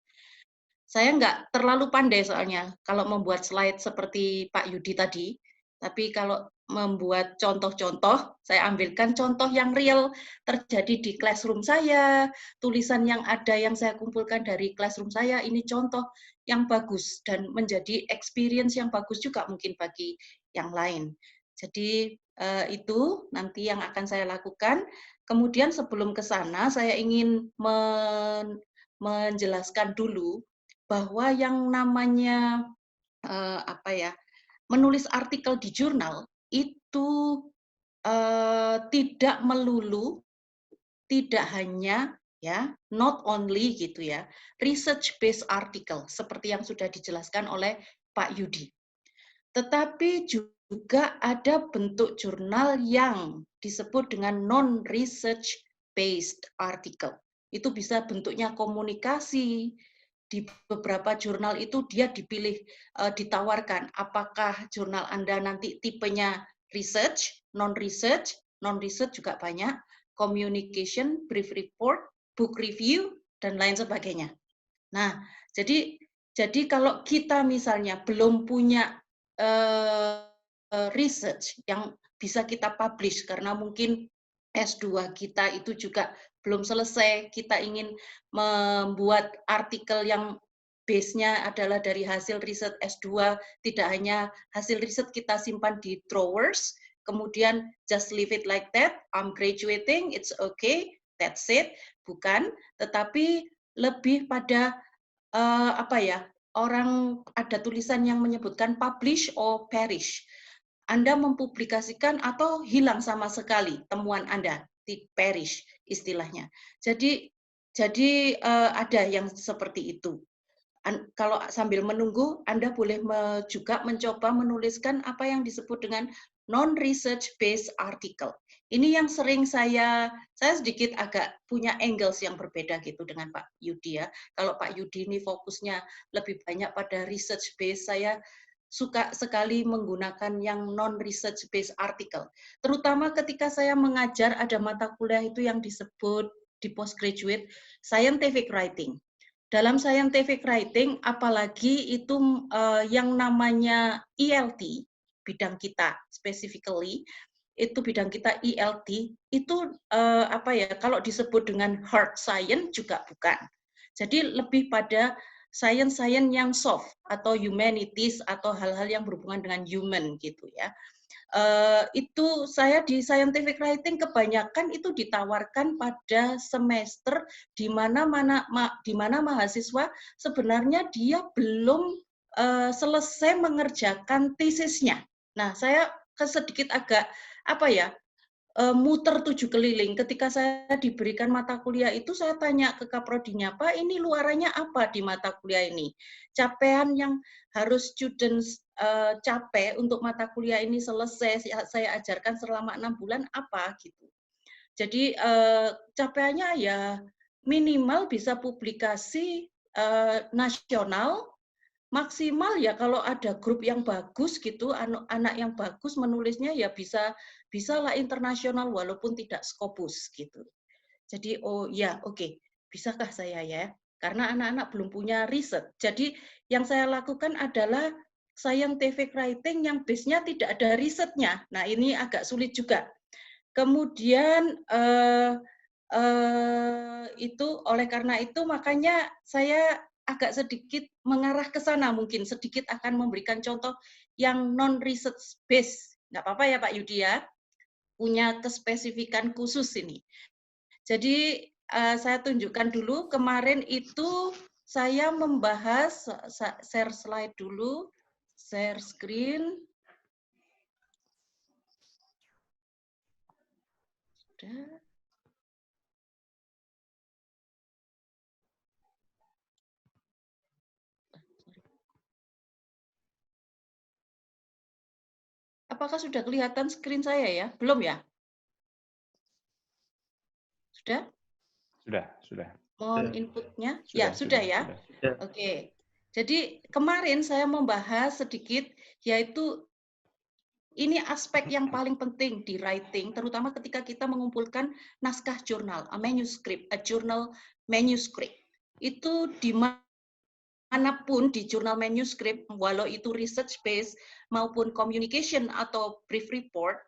Saya nggak terlalu pandai soalnya kalau membuat slide seperti Pak Yudi tadi, tapi kalau membuat contoh-contoh, saya ambilkan contoh yang real terjadi di classroom saya, tulisan yang ada yang saya kumpulkan dari classroom saya, ini contoh yang bagus dan menjadi experience yang bagus juga mungkin bagi yang lain. Jadi itu nanti yang akan saya lakukan. Kemudian sebelum ke sana, saya ingin menjelaskan dulu bahwa yang namanya menulis artikel di jurnal itu tidak melulu, tidak hanya not only gitu ya, research based article seperti yang sudah dijelaskan oleh Pak Yudi. Tetapi juga ada bentuk jurnal yang disebut dengan non-research based article. Itu bisa bentuknya komunikasi. Di beberapa jurnal itu dia dipilih, ditawarkan apakah jurnal Anda nanti tipenya research, non-research juga banyak, communication, brief report, book review, dan lain sebagainya. Nah, jadi kalau kita misalnya belum punya research yang bisa kita publish karena mungkin S2 kita itu juga belum selesai, kita ingin membuat artikel yang base-nya adalah dari hasil riset S2, tidak hanya hasil riset kita simpan di drawers, kemudian just leave it like that, I'm graduating, it's okay, that's it, bukan, tetapi lebih pada orang ada tulisan yang menyebutkan publish or perish. Anda mempublikasikan atau hilang sama sekali temuan Anda, di perish istilahnya. Jadi ada yang seperti itu. Kalau sambil menunggu, Anda boleh juga mencoba menuliskan apa yang disebut dengan non-research based article. Ini yang sering saya sedikit agak punya angles yang berbeda gitu dengan Pak Yudi ya. Kalau Pak Yudi ini fokusnya lebih banyak pada research based, saya suka sekali menggunakan yang non-research based article. Terutama ketika saya mengajar ada mata kuliah itu yang disebut di postgraduate scientific writing. Dalam scientific writing, apalagi itu yang namanya ELT, bidang kita specifically, itu bidang kita ELT, itu apa ya, kalau disebut dengan hard science juga bukan. Jadi lebih pada science yang soft atau humanities atau hal-hal yang berhubungan dengan human gitu ya. Itu saya di scientific writing kebanyakan itu ditawarkan pada semester di mana mahasiswa sebenarnya dia belum selesai mengerjakan tesisnya. Nah, saya sedikit agak apa ya, muter 7 keliling. Ketika saya diberikan mata kuliah itu, saya tanya ke kaprodinya, Pak, ini luarannya apa di mata kuliah ini? Capaian yang harus students capai untuk mata kuliah ini selesai saya ajarkan selama 6 bulan apa gitu. Jadi capaiannya ya minimal bisa publikasi nasional, maksimal ya kalau ada grup yang bagus gitu, anak yang bagus menulisnya ya bisa lah internasional walaupun tidak Scopus gitu. Jadi oh ya oke, bisakah saya ya? Karena anak-anak belum punya riset. Jadi yang saya lakukan adalah scientific writing yang base-nya tidak ada risetnya. Nah ini agak sulit juga. Kemudian itu oleh karena itu makanya saya agak sedikit mengarah ke sana, mungkin sedikit akan memberikan contoh yang non-research base. Nggak apa-apa ya Pak Yudi ya, punya kespesifikan khusus ini. Jadi saya tunjukkan dulu, kemarin itu saya membahas, share slide dulu, share screen. Sudah. Apakah sudah kelihatan screen saya ya? Belum ya? Sudah? Sudah. Mohon inputnya? Ya, sudah ya? Sudah. Oke. Jadi kemarin saya membahas sedikit, yaitu ini aspek yang paling penting di writing, terutama ketika kita mengumpulkan naskah jurnal, a manuscript, a journal manuscript. Itu di manapun di jurnal manuscript, walau itu research based maupun communication atau brief report,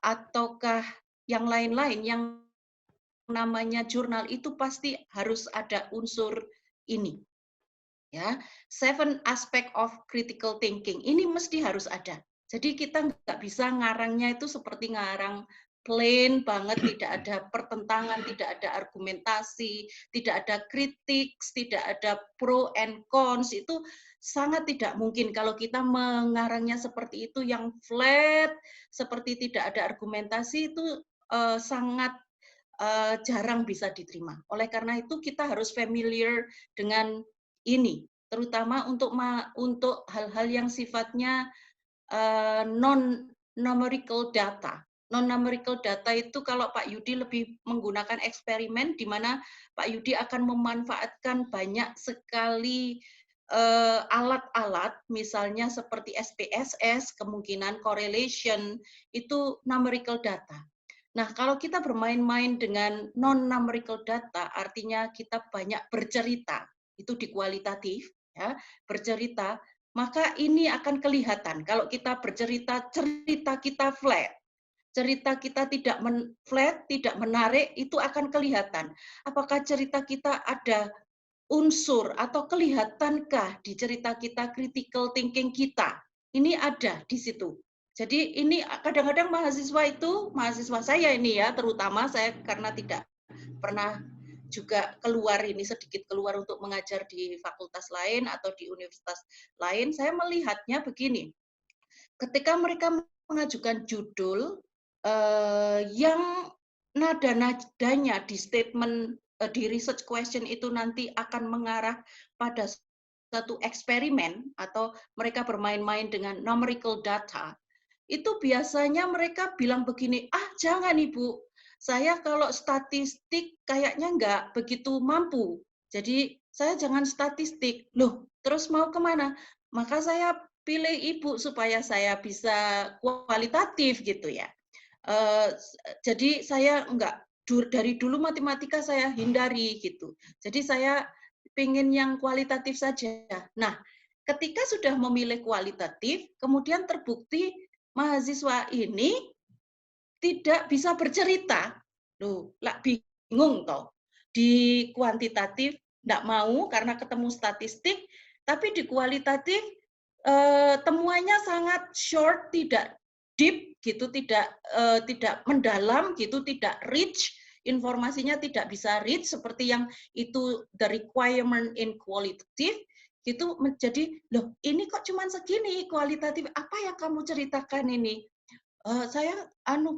ataukah yang lain-lain yang namanya jurnal itu pasti harus ada unsur ini. Ya, 7 aspect of critical thinking. Ini mesti harus ada. Jadi kita nggak bisa ngarangnya itu seperti ngarang plain banget, tidak ada pertentangan, tidak ada argumentasi, tidak ada kritik, tidak ada pro and cons. Itu sangat tidak mungkin kalau kita mengarangnya seperti itu, yang flat, seperti tidak ada argumentasi, itu sangat jarang bisa diterima. Oleh karena itu kita harus familiar dengan ini, terutama untuk hal-hal yang sifatnya non-numerical data. Non-numerical data itu kalau Pak Yudi lebih menggunakan eksperimen, di mana Pak Yudi akan memanfaatkan banyak sekali alat-alat, misalnya seperti SPSS, kemungkinan correlation, itu numerical data. Nah, kalau kita bermain-main dengan non-numerical data, artinya kita banyak bercerita, itu di kualitatif, ya, bercerita, maka ini akan kelihatan. Kalau kita bercerita, cerita kita flat, cerita kita tidak flat, tidak menarik, itu akan kelihatan. Apakah cerita kita ada unsur atau kelihatankah di cerita kita critical thinking kita? Ini ada di situ. Jadi ini kadang-kadang mahasiswa saya ini ya, terutama saya karena tidak pernah juga keluar ini, sedikit keluar untuk mengajar di fakultas lain atau di universitas lain, saya melihatnya begini. Ketika mereka mengajukan judul yang nada-nadanya di statement, di research question itu nanti akan mengarah pada satu eksperimen atau mereka bermain-main dengan numerical data, itu biasanya mereka bilang begini, jangan Ibu, saya kalau statistik kayaknya nggak begitu mampu, jadi saya jangan statistik. Loh, terus mau kemana? Maka saya pilih Ibu supaya saya bisa kualitatif gitu ya. Jadi saya enggak, dari dulu matematika saya hindari gitu. Jadi saya pengen yang kualitatif saja. Nah, ketika sudah memilih kualitatif, kemudian terbukti mahasiswa ini tidak bisa bercerita. Loh, lah bingung toh. Di kuantitatif enggak mau karena ketemu statistik, tapi di kualitatif temuannya sangat short, tidak deep gitu, tidak mendalam gitu, tidak rich, informasinya tidak bisa rich seperti yang itu the requirement in qualitative gitu. Menjadi loh, ini kok cuma segini kualitatif, apa yang kamu ceritakan ini? Saya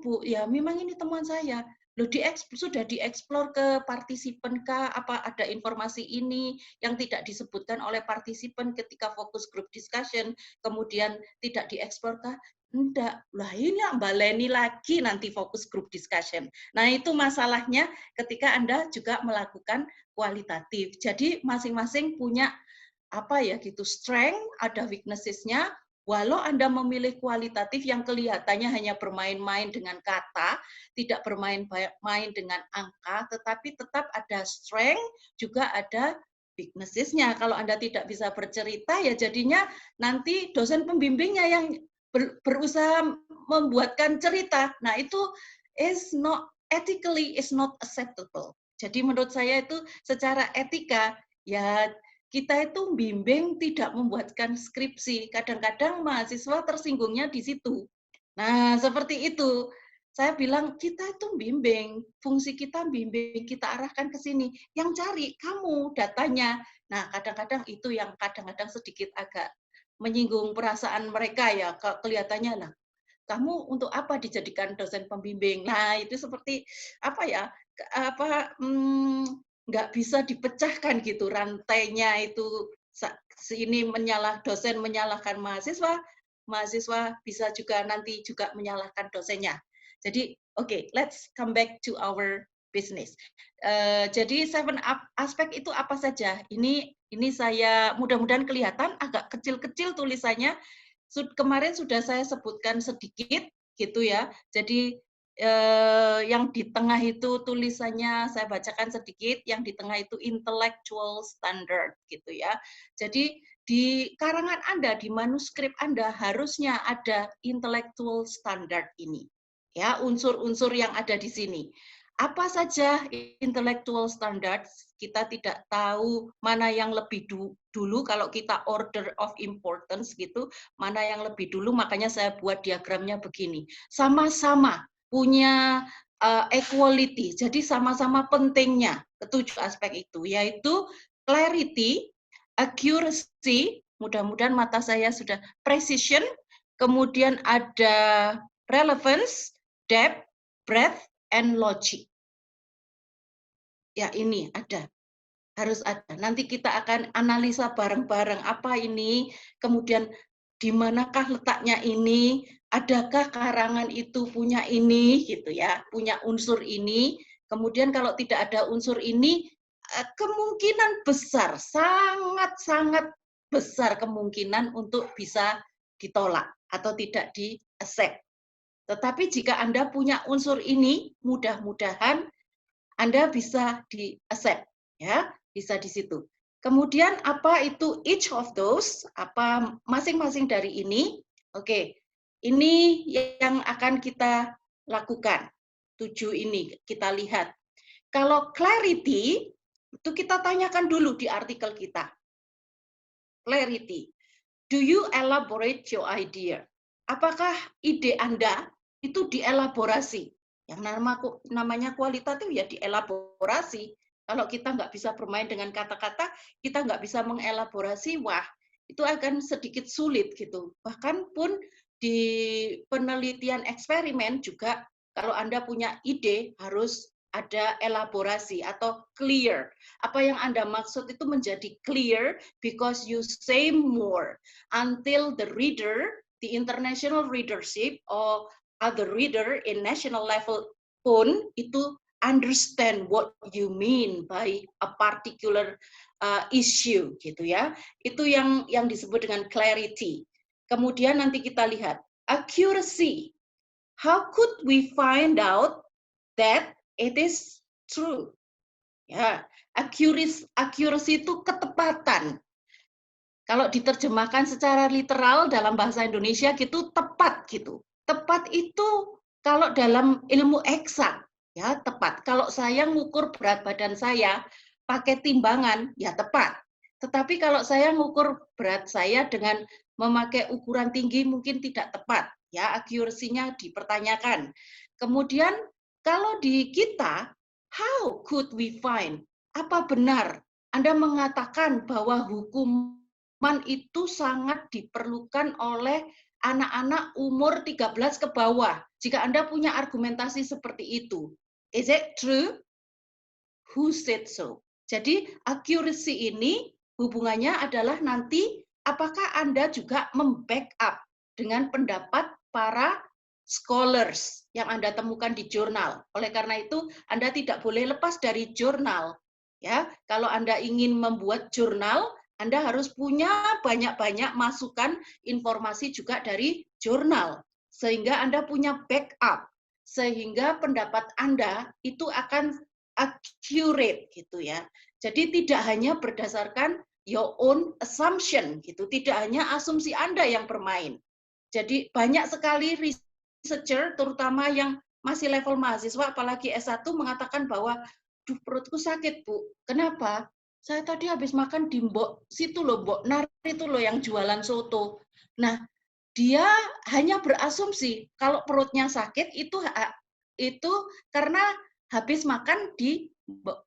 Bu, ya memang ini temuan saya. Loh, sudah dieksplor ke partisipan kah? Apa ada informasi ini yang tidak disebutkan oleh partisipan ketika fokus group discussion, kemudian tidak dieksplor kah? Enggak. Lah ini baleni lagi nanti fokus group discussion. Nah, itu masalahnya ketika Anda juga melakukan kualitatif. Jadi masing-masing punya strength, ada weaknesses-nya. Walau Anda memilih kualitatif yang kelihatannya hanya bermain-main dengan kata, tidak bermain-main dengan angka, tetapi tetap ada strength, juga ada weaknesses-nya. Kalau Anda tidak bisa bercerita, ya jadinya nanti dosen pembimbingnya yang berusaha membuatkan cerita. Nah, itu ethically is not acceptable. Jadi menurut saya itu secara etika, ya kita itu bimbing tidak membuatkan skripsi. Kadang-kadang mahasiswa tersinggungnya di situ. Nah, seperti itu. Saya bilang, kita itu bimbing. Fungsi kita bimbing, kita arahkan ke sini. Yang cari kamu datanya. Nah, kadang-kadang itu yang kadang-kadang sedikit agak menyinggung perasaan mereka ya. Kelihatannya lah, kamu untuk apa dijadikan dosen pembimbing? Nah, itu seperti nggak bisa dipecahkan gitu rantainya itu. Ini dosen menyalahkan mahasiswa, mahasiswa bisa juga nanti juga menyalahkan dosennya. Jadi let's come back to our business. Jadi 7 aspek itu apa saja? Ini saya mudah-mudahan kelihatan agak kecil-kecil tulisannya. Kemarin sudah saya sebutkan sedikit gitu ya. Jadi yang di tengah itu tulisannya saya bacakan sedikit, yang di tengah itu intellectual standard gitu ya. Jadi di karangan Anda, di manuskrip Anda harusnya ada intellectual standard ini. Ya, unsur-unsur yang ada di sini. Apa saja intellectual standards? Kita tidak tahu mana yang lebih dulu kalau kita order of importance gitu, mana yang lebih dulu, makanya saya buat diagramnya begini. Sama-sama punya equality, jadi sama-sama pentingnya ketujuh aspek itu, yaitu clarity, accuracy, mudah-mudahan mata saya sudah, precision, kemudian ada relevance, depth, breadth, and logic. Ya, ini ada, harus ada. Nanti kita akan analisa bareng-bareng apa ini, kemudian di manakah letaknya ini, adakah karangan itu punya ini, gitu ya, punya unsur ini. Kemudian kalau tidak ada unsur ini, kemungkinan besar, sangat-sangat besar kemungkinan untuk bisa ditolak atau tidak di-accept. Tetapi jika Anda punya unsur ini, mudah-mudahan Anda bisa di-accept, ya, bisa di situ. Kemudian apa itu each of those, apa masing-masing dari ini? Ini yang akan kita lakukan. 7 ini kita lihat. Kalau clarity, itu kita tanyakan dulu di artikel kita. Clarity. Do you elaborate your idea? Apakah ide Anda itu dielaborasi? Yang namanya kualitatif ya dielaborasi. Kalau kita nggak bisa bermain dengan kata-kata, kita nggak bisa mengelaborasi, wah itu akan sedikit sulit gitu. Bahkan pun di penelitian eksperimen juga, kalau Anda punya ide harus ada elaborasi atau clear. Apa yang Anda maksud itu menjadi clear because you say more until the reader the international readership or other reader in national level pun itu understand what you mean by a particular issue gitu ya. Itu yang disebut dengan clarity. Kemudian nanti kita lihat accuracy. How could we find out that it is true? Ya, accuracy itu ketepatan. Kalau diterjemahkan secara literal dalam bahasa Indonesia gitu tepat gitu. Tepat itu kalau dalam ilmu eksak ya tepat. Kalau saya ngukur berat badan saya pakai timbangan ya tepat. Tetapi kalau saya ngukur berat saya dengan memakai ukuran tinggi mungkin tidak tepat. Ya, accuracy-nya dipertanyakan. Kemudian kalau di kita, how could we find? Apa benar Anda mengatakan bahwa hukuman itu sangat diperlukan oleh anak-anak umur 13 ke bawah? Jika Anda punya argumentasi seperti itu, is it true? Who said so? Jadi accuracy ini hubungannya adalah nanti apakah Anda juga membackup dengan pendapat para scholars yang Anda temukan di jurnal. Oleh karena itu, Anda tidak boleh lepas dari jurnal. Ya, kalau Anda ingin membuat jurnal, Anda harus punya banyak-banyak masukan informasi juga dari jurnal, sehingga Anda punya backup, sehingga pendapat Anda itu akan accurate gitu ya. Jadi tidak hanya berdasarkan your own assumption gitu, tidak hanya asumsi Anda yang bermain. Jadi banyak sekali researcher, terutama yang masih level mahasiswa, apalagi S1, mengatakan bahwa, duh perutku sakit Bu. Kenapa? Saya tadi habis makan di Mbok situ loh, Mbok Nar itu loh yang jualan soto. Nah, dia hanya berasumsi kalau perutnya sakit itu karena habis makan di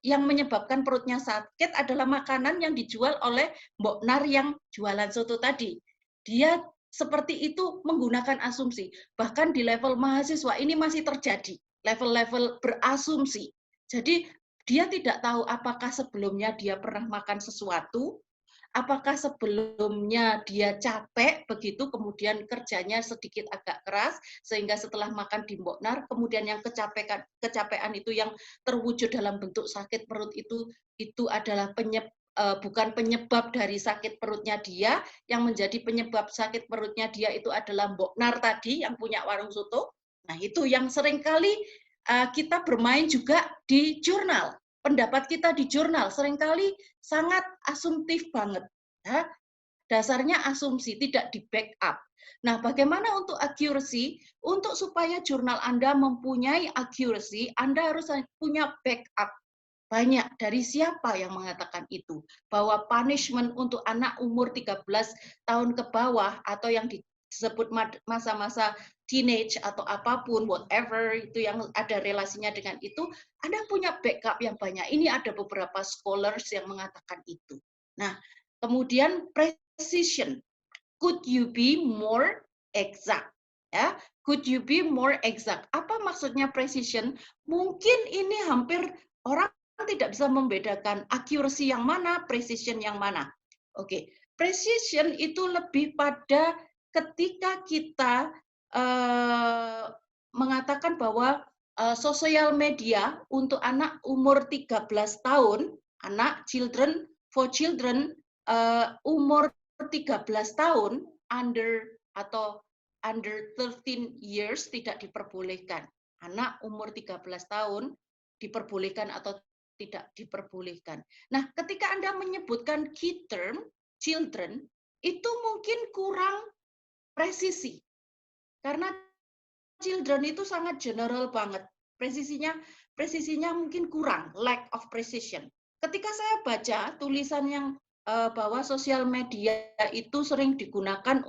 yang menyebabkan perutnya sakit adalah makanan yang dijual oleh Mbok Nar yang jualan soto tadi. Dia seperti itu menggunakan asumsi. Bahkan di level mahasiswa ini masih terjadi. Level-level berasumsi. Jadi dia tidak tahu apakah sebelumnya dia pernah makan sesuatu, apakah sebelumnya dia capek, begitu kemudian kerjanya sedikit agak keras, sehingga setelah makan di Mbok Nar, kemudian yang kecapean itu yang terwujud dalam bentuk sakit perut itu adalah bukan penyebab dari sakit perutnya dia, yang menjadi penyebab sakit perutnya dia itu adalah Mbok Nar tadi yang punya warung soto. Nah, itu yang seringkali kita bermain juga di jurnal. Pendapat kita di jurnal seringkali sangat asumtif banget. Ya. Dasarnya asumsi, tidak di backup. Nah, bagaimana untuk accuracy? Untuk supaya jurnal Anda mempunyai accuracy, Anda harus punya backup. Banyak dari siapa yang mengatakan itu, bahwa punishment untuk anak umur 13 tahun ke bawah atau yang disebut masa-masa teenage atau apapun, whatever itu yang ada relasinya dengan itu, Anda punya backup yang banyak. Ini ada beberapa scholars yang mengatakan itu. Nah, kemudian precision. Could you be more exact? Ya, could you be more exact? Apa maksudnya precision? Mungkin ini hampir orang tidak bisa membedakan accuracy yang mana, precision yang mana. Oke, precision itu lebih pada ketika kita mengatakan bahwa sosial media untuk anak umur 13 tahun, anak children for children umur 13 tahun, under 13 years tidak diperbolehkan. Anak umur 13 tahun diperbolehkan atau tidak diperbolehkan. Nah, ketika Anda menyebutkan key term, children, itu mungkin kurang presisi. Karena children itu sangat general banget. Presisinya mungkin kurang, lack of precision. Ketika saya baca tulisan yang bahwa sosial media itu sering digunakan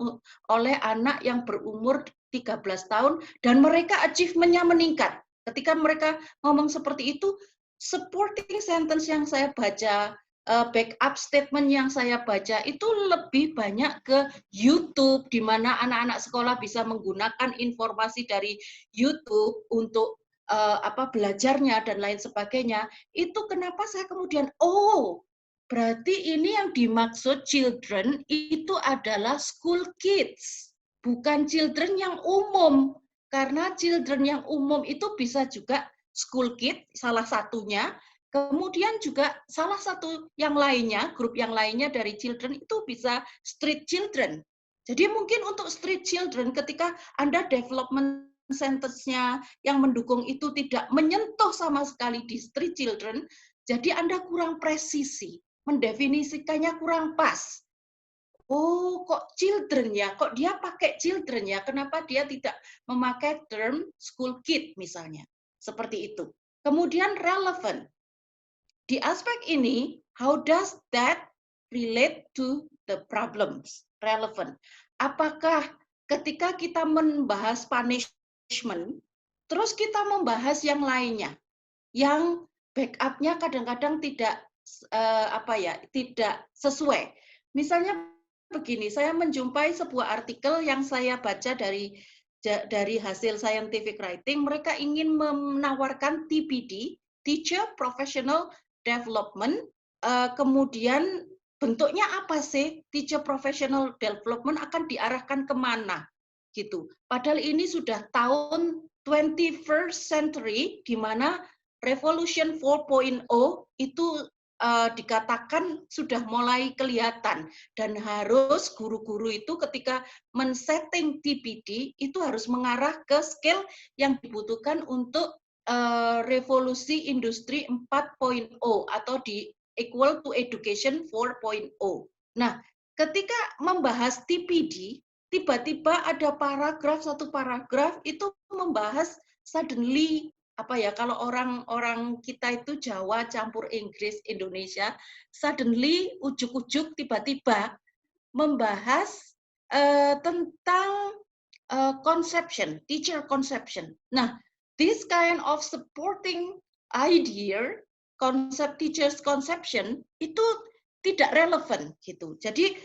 oleh anak yang berumur 13 tahun dan mereka achievement-nya meningkat. Ketika mereka ngomong seperti itu, supporting sentence yang saya baca, backup statement yang saya baca itu lebih banyak ke YouTube, di mana anak-anak sekolah bisa menggunakan informasi dari YouTube untuk belajarnya dan lain sebagainya. Itu kenapa saya kemudian, berarti ini yang dimaksud children itu adalah school kids, bukan children yang umum. Karena children yang umum itu bisa juga school kid, salah satunya. Kemudian juga salah satu yang lainnya, grup yang lainnya dari children itu bisa street children. Jadi mungkin untuk street children ketika Anda development sentence-nya yang mendukung itu tidak menyentuh sama sekali di street children, jadi Anda kurang presisi, mendefinisikannya kurang pas. Oh, kok children ya? Kok dia pakai children ya? Kenapa dia tidak memakai term school kid misalnya? Seperti itu. Kemudian relevant. Di aspek ini, how does that relate to the problems? Relevant. Apakah ketika kita membahas punishment, terus kita membahas yang lainnya, yang backupnya kadang-kadang tidak tidak sesuai. Misalnya begini, saya menjumpai sebuah artikel yang saya baca dari hasil scientific writing, mereka ingin menawarkan TPD, Teacher Professional Development, kemudian bentuknya apa sih? Teacher Professional Development akan diarahkan kemana? Gitu. Padahal ini sudah tahun 21st century, di mana Revolution 4.0 itu dikatakan sudah mulai kelihatan, dan harus guru-guru itu ketika men-setting TPD itu harus mengarah ke skill yang dibutuhkan untuk revolusi industri 4.0 atau di equal to education 4.0. Nah, ketika membahas TPD, tiba-tiba ada satu paragraf itu membahas suddenly kalau orang kita itu Jawa campur Inggris Indonesia, suddenly ujuk-ujuk tiba-tiba membahas tentang conception, teacher conception. Nah, this kind of supporting idea, konsep teacher's conception itu tidak relevan gitu. Jadi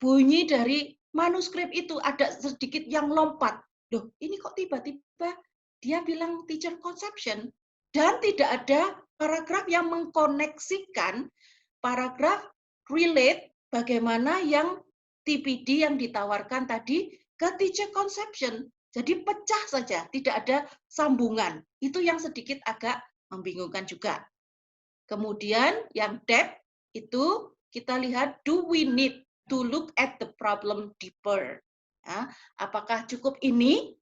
bunyi dari manuskrip itu ada sedikit yang lompat. Loh, ini kok tiba-tiba dia bilang teacher conception, dan tidak ada paragraf yang mengkoneksikan paragraf relate bagaimana yang TPD yang ditawarkan tadi ke teacher conception. Jadi pecah saja, tidak ada sambungan. Itu yang sedikit agak membingungkan juga. Kemudian yang depth itu kita lihat, do we need to look at the problem deeper? Ya, apakah cukup ini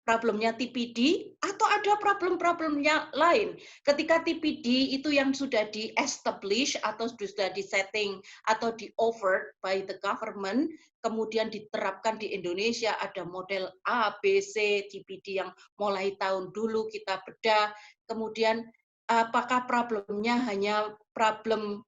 problemnya TPD atau ada problem-problemnya lain? Ketika TPD itu yang sudah di-establish atau sudah di-setting atau di-offered by the government, kemudian diterapkan di Indonesia, ada model A, B, C, TPD yang mulai tahun dulu kita bedah, kemudian apakah problemnya hanya problem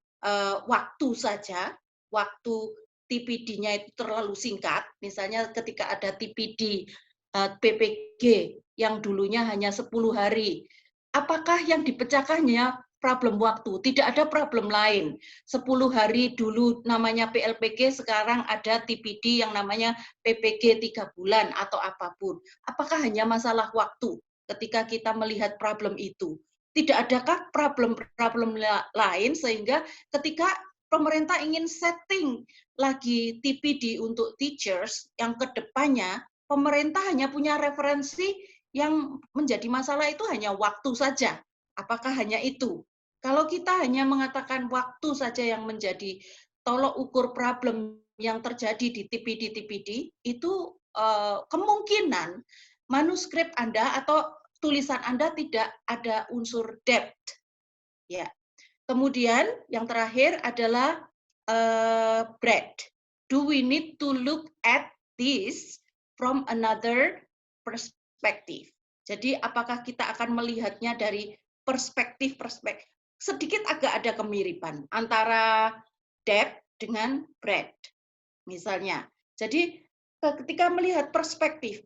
waktu saja, waktu TPD-nya itu terlalu singkat, misalnya ketika ada TPD PPG yang dulunya hanya 10 hari. Apakah yang dipecahkannya problem waktu? Tidak ada problem lain. 10 hari dulu namanya PLPG, sekarang ada TPD yang namanya PPG 3 bulan atau apapun. Apakah hanya masalah waktu ketika kita melihat problem itu? Tidak adakah problem-problem lain sehingga ketika pemerintah ingin setting lagi TPD untuk teachers yang kedepannya, pemerintah hanya punya referensi yang menjadi masalah itu hanya waktu saja. Apakah hanya itu? Kalau kita hanya mengatakan waktu saja yang menjadi tolok ukur problem yang terjadi di TPD, itu kemungkinan manuskrip Anda atau tulisan Anda tidak ada unsur depth. Ya. Kemudian yang terakhir adalah breadth. Do we need to look at this from another perspective? Jadi apakah kita akan melihatnya dari perspektif sedikit agak ada kemiripan antara depth dengan breadth misalnya. Jadi ketika melihat perspektif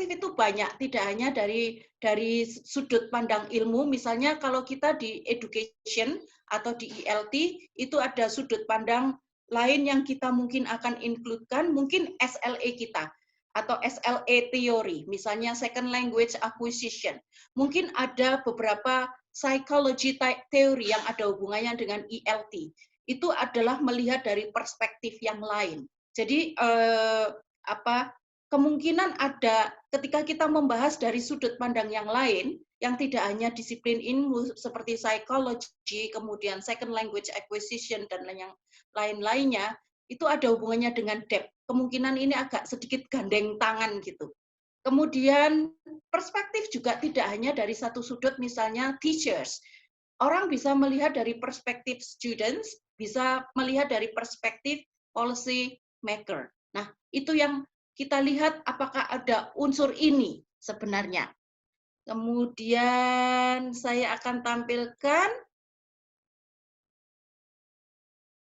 itu banyak, tidak hanya dari sudut pandang ilmu. Misalnya kalau kita di education atau di ILT itu ada sudut pandang lain yang kita mungkin akan include-kan, mungkin SLA kita atau SLA teori, misalnya second language acquisition. Mungkin ada beberapa psychology teori yang ada hubungannya dengan ILT. Itu adalah melihat dari perspektif yang lain. Jadi kemungkinan ada ketika kita membahas dari sudut pandang yang lain, yang tidak hanya disiplin ilmu seperti psikologi, kemudian second language acquisition, dan yang lain-lainnya, itu ada hubungannya dengan depth. Kemungkinan ini agak sedikit gandeng tangan gitu. Kemudian perspektif juga tidak hanya dari satu sudut, misalnya teachers. Orang bisa melihat dari perspektif students, bisa melihat dari perspektif policy maker. Nah, itu yang kita lihat apakah ada unsur ini sebenarnya. Kemudian saya akan tampilkan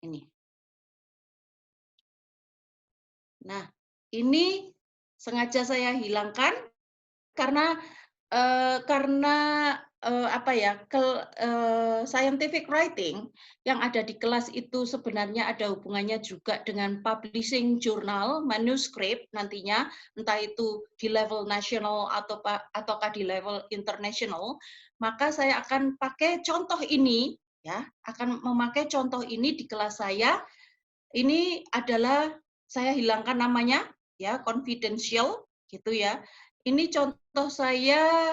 ini. Nah, ini sengaja saya hilangkan karena scientific writing yang ada di kelas itu sebenarnya ada hubungannya juga dengan publishing jurnal, manuskrip nantinya, entah itu di level nasional ataukah di level internasional. Maka saya akan pakai contoh ini, ya, akan memakai contoh ini di kelas saya. Ini adalah saya hilangkan namanya, ya, confidential, gitu ya. Ini contoh saya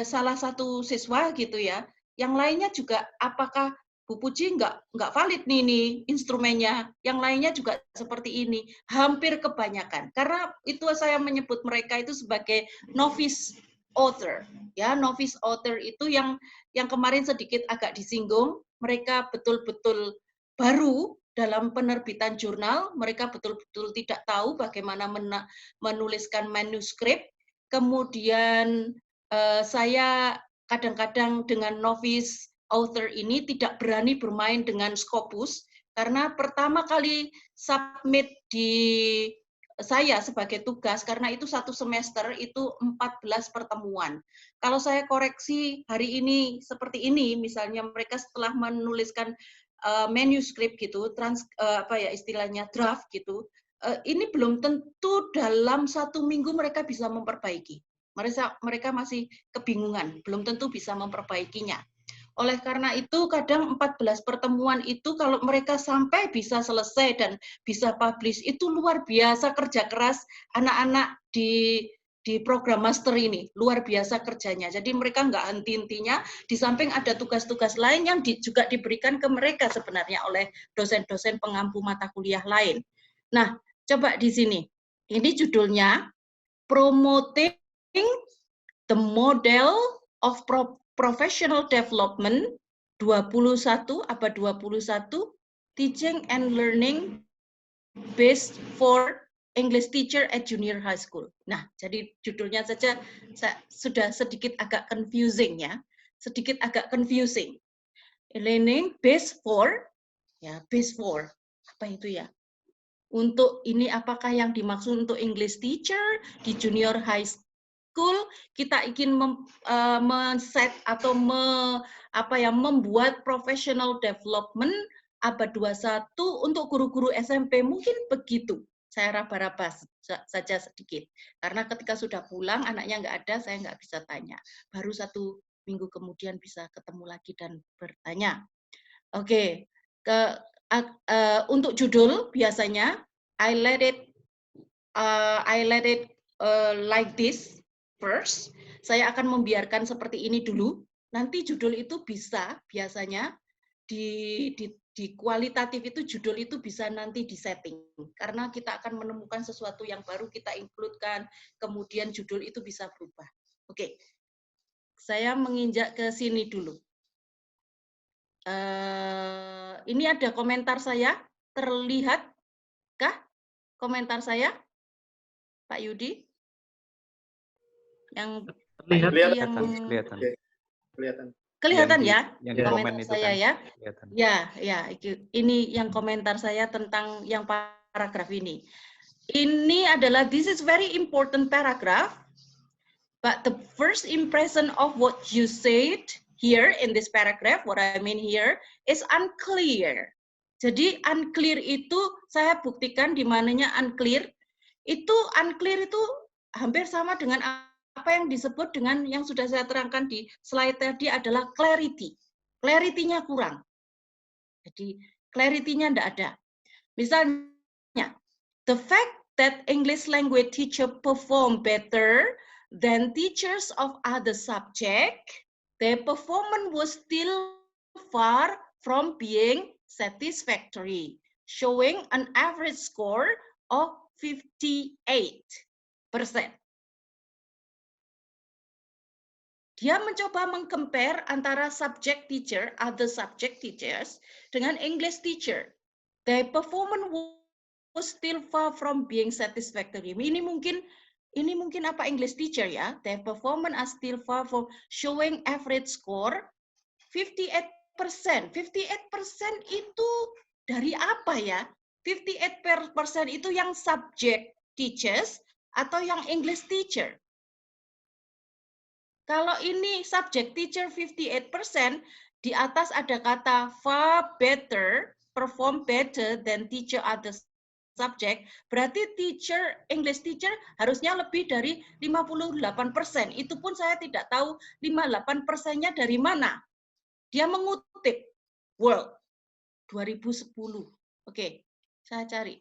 salah satu siswa gitu ya. Yang lainnya juga apakah Bu Puji nggak valid nih instrumennya. Yang lainnya juga seperti ini. Hampir kebanyakan. Karena itu saya menyebut mereka itu sebagai novice author. Ya, novice author itu yang kemarin sedikit agak disinggung. Mereka betul-betul baru dalam penerbitan jurnal. Mereka betul-betul tidak tahu bagaimana menuliskan manuskrip. Kemudian saya kadang-kadang dengan novice author ini tidak berani bermain dengan Scopus, karena pertama kali submit di saya sebagai tugas, karena itu satu semester itu 14 pertemuan. Kalau saya koreksi hari ini seperti ini, misalnya mereka setelah menuliskan manuskrip gitu, istilahnya draft gitu, ini belum tentu dalam 1 minggu mereka bisa memperbaiki. Mereka masih kebingungan, belum tentu bisa memperbaikinya. Oleh karena itu, kadang 14 pertemuan itu kalau mereka sampai bisa selesai dan bisa publish, itu luar biasa kerja keras anak-anak di program master ini, luar biasa kerjanya. Jadi mereka nggak henti-hentinya, di samping ada tugas-tugas lain yang juga diberikan ke mereka sebenarnya oleh dosen-dosen pengampu mata kuliah lain. Nah, coba di sini, ini judulnya Promoting the Model of Professional Development 21 abad 21 Teaching and Learning Based for English Teacher at Junior High School. Nah, jadi judulnya saja sudah sedikit agak confusing ya, sedikit agak confusing. Learning based for, ya, based for apa itu ya? Untuk ini apakah yang dimaksud untuk English teacher di junior high school? Kita ingin men-set atau membuat professional development abad 21 untuk guru-guru SMP, mungkin begitu. Saya raba-raba saja sedikit. Karena ketika sudah pulang, anaknya nggak ada, saya nggak bisa tanya. Baru 1 minggu kemudian bisa ketemu lagi dan bertanya. Oke, untuk judul biasanya I let it like this first. Saya akan membiarkan seperti ini dulu. Nanti judul itu bisa biasanya di kualitatif itu judul itu bisa nanti disetting karena kita akan menemukan sesuatu yang baru kita include-kan, kemudian judul itu bisa berubah. Oke, saya menginjak ke sini dulu. Ini ada komentar saya, terlihatkah komentar saya, Pak Yudi? Yang kelihatan ya, yang komentar komen itu saya kan, ya. kelihatan. Ya, ini yang komentar saya tentang yang paragraf ini. Ini adalah this is very important paragraph, but the first impression of what you said here in this paragraph, what I mean here, is unclear. Jadi unclear itu saya buktikan di mananya unclear. Unclear itu hampir sama dengan apa yang disebut dengan yang sudah saya terangkan di slide tadi adalah clarity. Clarity-nya kurang. Jadi clarity-nya tidak ada. Misalnya, the fact that English language teacher perform better than teachers of other subject, their performance was still far from being satisfactory, showing an average score of 58%. Dia mencoba meng-compare antara subject teacher, other subject teachers, dengan English teacher. Their performance was still far from being satisfactory. Ini mungkin apa English teacher ya? Their performance are still far from showing average score 58%. 58% itu dari apa ya? 58% itu yang subject teachers atau yang English teacher? Kalau ini subject teacher 58%, di atas ada kata far better, perform better than teacher other subject, berarti teacher, English teacher harusnya lebih dari 58%. Itu pun saya tidak tahu 58%-nya dari mana. Dia mengutip World 2010. Oke, saya cari.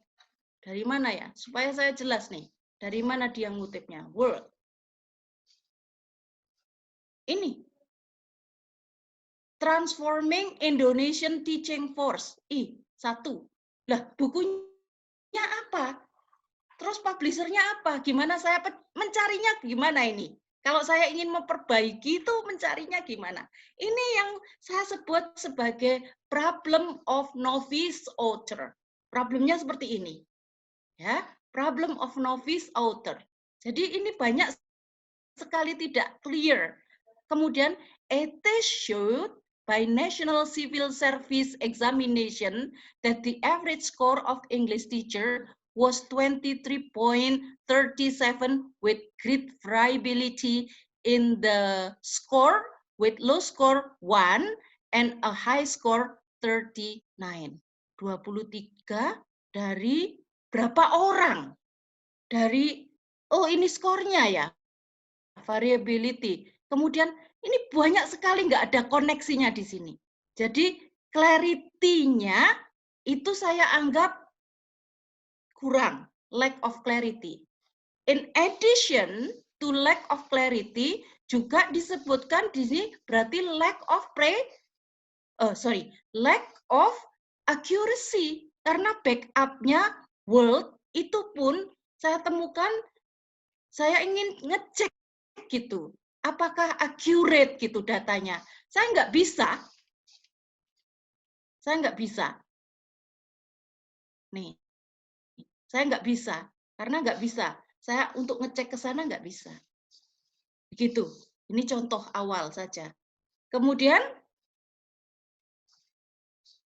Dari mana ya? Supaya saya jelas nih. Dari mana dia ngutipnya? World. Ini Transforming Indonesian Teaching Force I1. Lah, bukunya apa? Terus publishernya apa? Gimana saya mencarinya gimana ini? Kalau saya ingin memperbaiki itu mencarinya gimana? Ini yang saya sebut sebagai problem of novice author. Problemnya seperti ini. Ya, problem of novice author. Jadi ini banyak sekali tidak clear. Kemudian, a test showed by National Civil Service Examination that the average score of English teacher was 23.37 with great variability in the score with low score 1 and a high score 39. 23 dari berapa orang? Dari, oh ini skornya ya, variability. Kemudian ini banyak sekali nggak ada koneksinya di sini. Jadi clarity-nya itu saya anggap kurang, lack of clarity. In addition to lack of clarity, juga disebutkan di sini berarti lack of accuracy. Karena backup-nya World itu pun saya temukan, saya ingin ngecek gitu. Apakah accurate gitu datanya? Saya nggak bisa. Nih, saya nggak bisa. Karena nggak bisa. Saya untuk ngecek ke sana nggak bisa. Begitu. Ini contoh awal saja. Kemudian,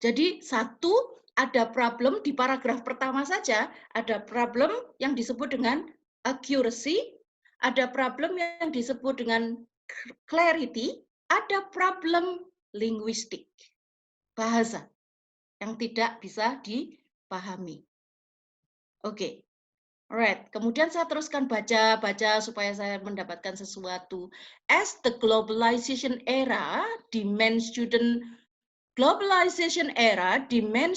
jadi satu, ada problem di paragraf pertama saja. Ada problem yang disebut dengan accuracy. Ada problem yang disebut dengan clarity, ada problem linguistik, bahasa yang tidak bisa dipahami. Oke, alright. Kemudian saya teruskan baca supaya saya mendapatkan sesuatu. As the globalization era demands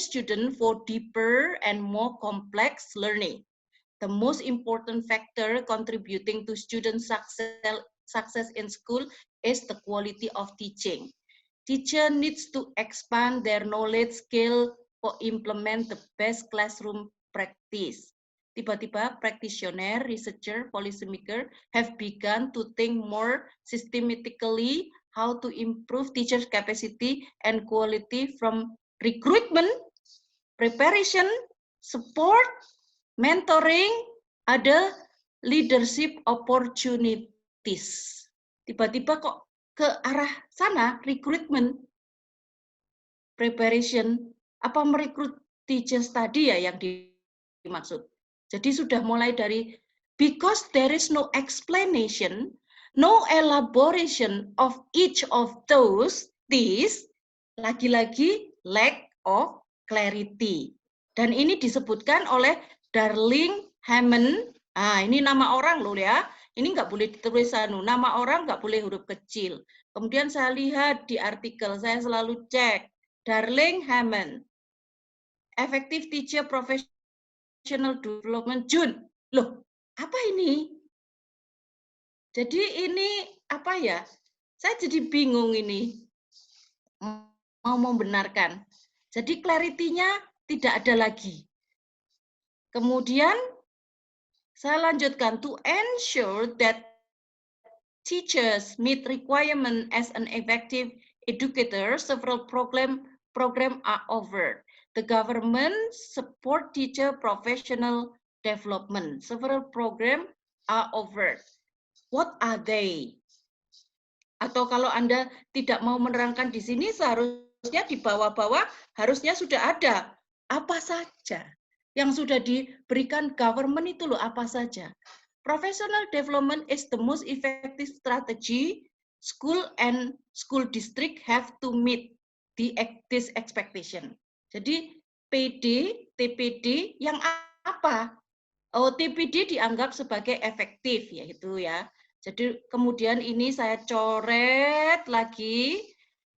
student for deeper and more complex learning. The most important factor contributing to student success in school is the quality of teaching. Teacher needs to expand their knowledge skill for implement the best classroom practice. Tiba-tiba practitioner, researcher, policymaker have begun to think more systematically how to improve teachers' capacity and quality from recruitment, preparation, support, mentoring, ada leadership opportunities. Tiba-tiba kok ke arah sana, recruitment, preparation, apa merekrut teachers tadi ya yang dimaksud. Jadi sudah mulai dari, because there is no explanation, no elaboration of each of these, lagi-lagi lack of clarity. Dan ini disebutkan oleh Darling Hammond. Ah, ini nama orang loh ya. Ini nggak boleh ditulis nama orang nggak boleh huruf kecil. Kemudian saya lihat di artikel, saya selalu cek. Darling Hammond. Effective Teacher Professional Professional Development June. Loh, apa ini? Jadi ini apa ya? Saya jadi bingung ini. Mau membenarkan. Jadi clarity-nya tidak ada lagi. Kemudian saya lanjutkan, to ensure that teachers meet requirement as an effective educator, several program are offered. The government support teacher professional development. Several program are offered. What are they? Atau kalau Anda tidak mau menerangkan di sini, seharusnya di bawah-bawah harusnya sudah ada. Apa saja yang sudah diberikan government itu loh, apa saja. Professional development is the most effective strategy. School and school district have to meet this expectation. Jadi PD, TPD yang apa? Oh, TPD dianggap sebagai efektif, yaitu ya. Jadi kemudian ini saya coret lagi,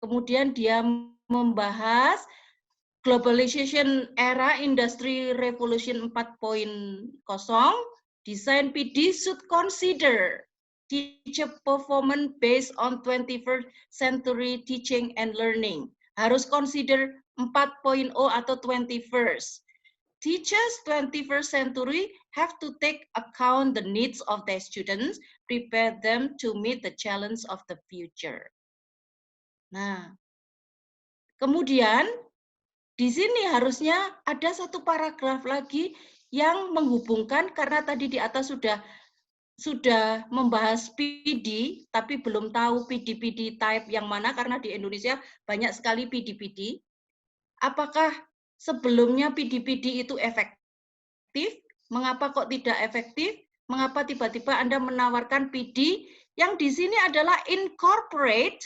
kemudian dia membahas globalization era industry revolution 4.0, design PD should consider teacher performance based on 21st century teaching and learning. Harus consider 4.0 atau 21st. Teachers 21st century have to take account the needs of their students, prepare them to meet the challenge of the future. Nah, kemudian di sini harusnya ada satu paragraf lagi yang menghubungkan, karena tadi di atas sudah membahas PD, tapi belum tahu PD-PD type yang mana, karena di Indonesia banyak sekali PD-PD. Apakah sebelumnya PD-PD itu efektif? Mengapa kok tidak efektif? Mengapa tiba-tiba Anda menawarkan PD yang di sini adalah incorporate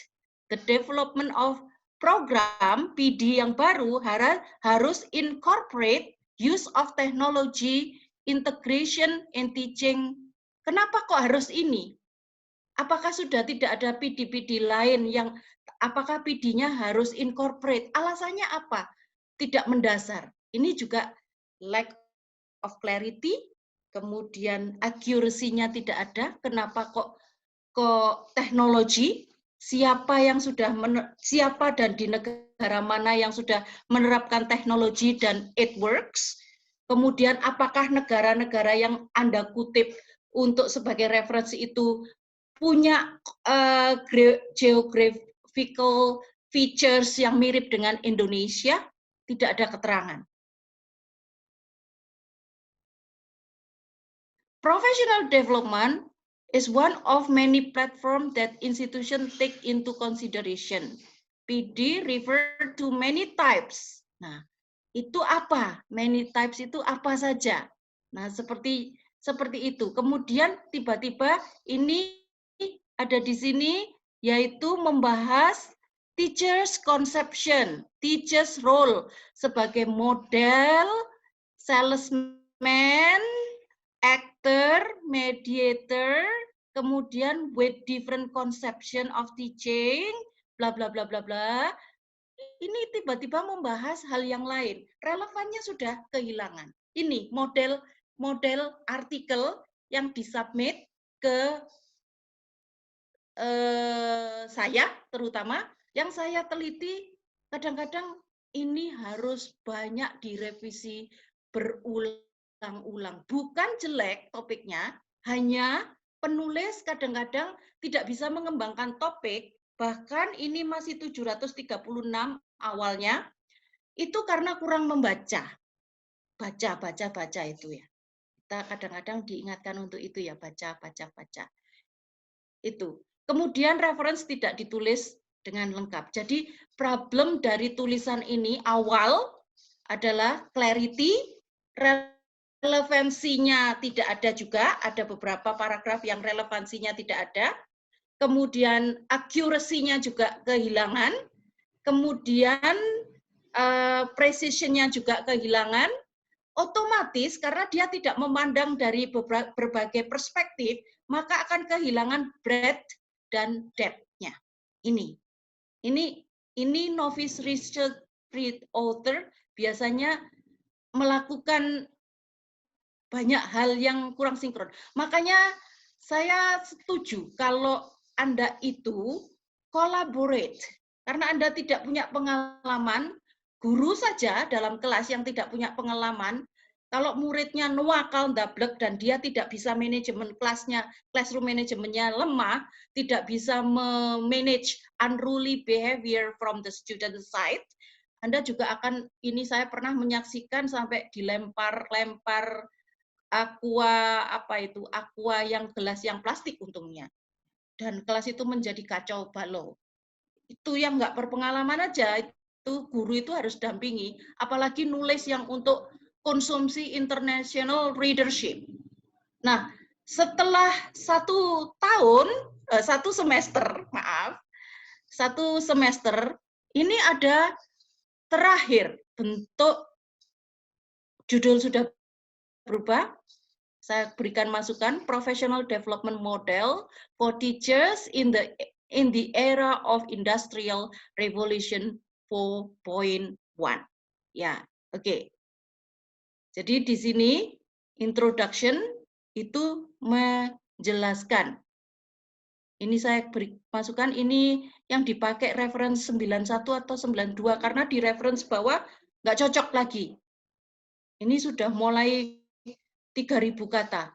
the development of program. PD yang baru harus incorporate use of technology, integration in teaching. Kenapa kok harus ini? Apakah sudah tidak ada PD-PD lain yang, apakah PD-nya harus incorporate? Alasannya apa? Tidak mendasar. Ini juga lack of clarity, kemudian accuracy-nya tidak ada. Kenapa kok teknologi? Siapa yang sudah siapa dan di negara mana yang sudah menerapkan teknologi dan it works? Kemudian apakah negara-negara yang Anda kutip untuk sebagai referensi itu punya geographical features yang mirip dengan Indonesia? Tidak ada keterangan. Professional development is one of many platforms that institutions take into consideration. PD refer to many types. Nah, itu apa? Many types itu apa saja? Nah, seperti itu. Kemudian tiba-tiba ini ada di sini, yaitu membahas teacher's conception, teacher's role sebagai model, salesman, actor, mediator, kemudian with different conception of teaching, bla bla bla bla bla. Ini tiba-tiba membahas hal yang lain. Relevannya sudah kehilangan. Ini model artikel yang disubmit ke saya, terutama yang saya teliti, kadang-kadang ini harus banyak direvisi berulang-ulang. Bukan jelek topiknya, hanya penulis kadang-kadang tidak bisa mengembangkan topik, bahkan ini masih 736 awalnya, itu karena kurang membaca. Baca itu ya. Kita kadang-kadang diingatkan untuk itu ya, baca. Itu. Kemudian reference tidak ditulis dengan lengkap. Jadi problem dari tulisan ini awal adalah clarity, relevansinya tidak ada juga, ada beberapa paragraf yang relevansinya tidak ada. Kemudian accuracy-nya juga kehilangan. Kemudian precision-nya juga kehilangan. Otomatis karena dia tidak memandang dari berbagai perspektif, maka akan kehilangan breadth dan depth-nya. Ini novice research author biasanya melakukan banyak hal yang kurang sinkron. Makanya saya setuju kalau Anda itu collaborate. Karena Anda tidak punya pengalaman, guru saja dalam kelas yang tidak punya pengalaman, kalau muridnya nuakal, ndablek, dan dia tidak bisa manajemen kelasnya, classroom manajemennya lemah, tidak bisa memanage unruly behavior from the student side, Anda juga akan, ini saya pernah menyaksikan sampai dilempar-lempar aqua yang gelas yang plastik untungnya. Dan kelas itu menjadi kacau balau. Itu yang nggak berpengalaman aja, itu guru itu harus dampingi, apalagi nulis yang untuk konsumsi international readership. Nah, setelah satu semester, ini ada terakhir bentuk judul sudah berubah. Saya berikan masukan, Professional Development Model for Teachers in the Era of Industrial Revolution 4.1. Ya, oke. Jadi di sini introduction itu menjelaskan. Ini saya beri masukan, ini yang dipakai reference 91 atau 92 karena di reference bawah nggak cocok lagi. Ini sudah mulai 3.000 kata.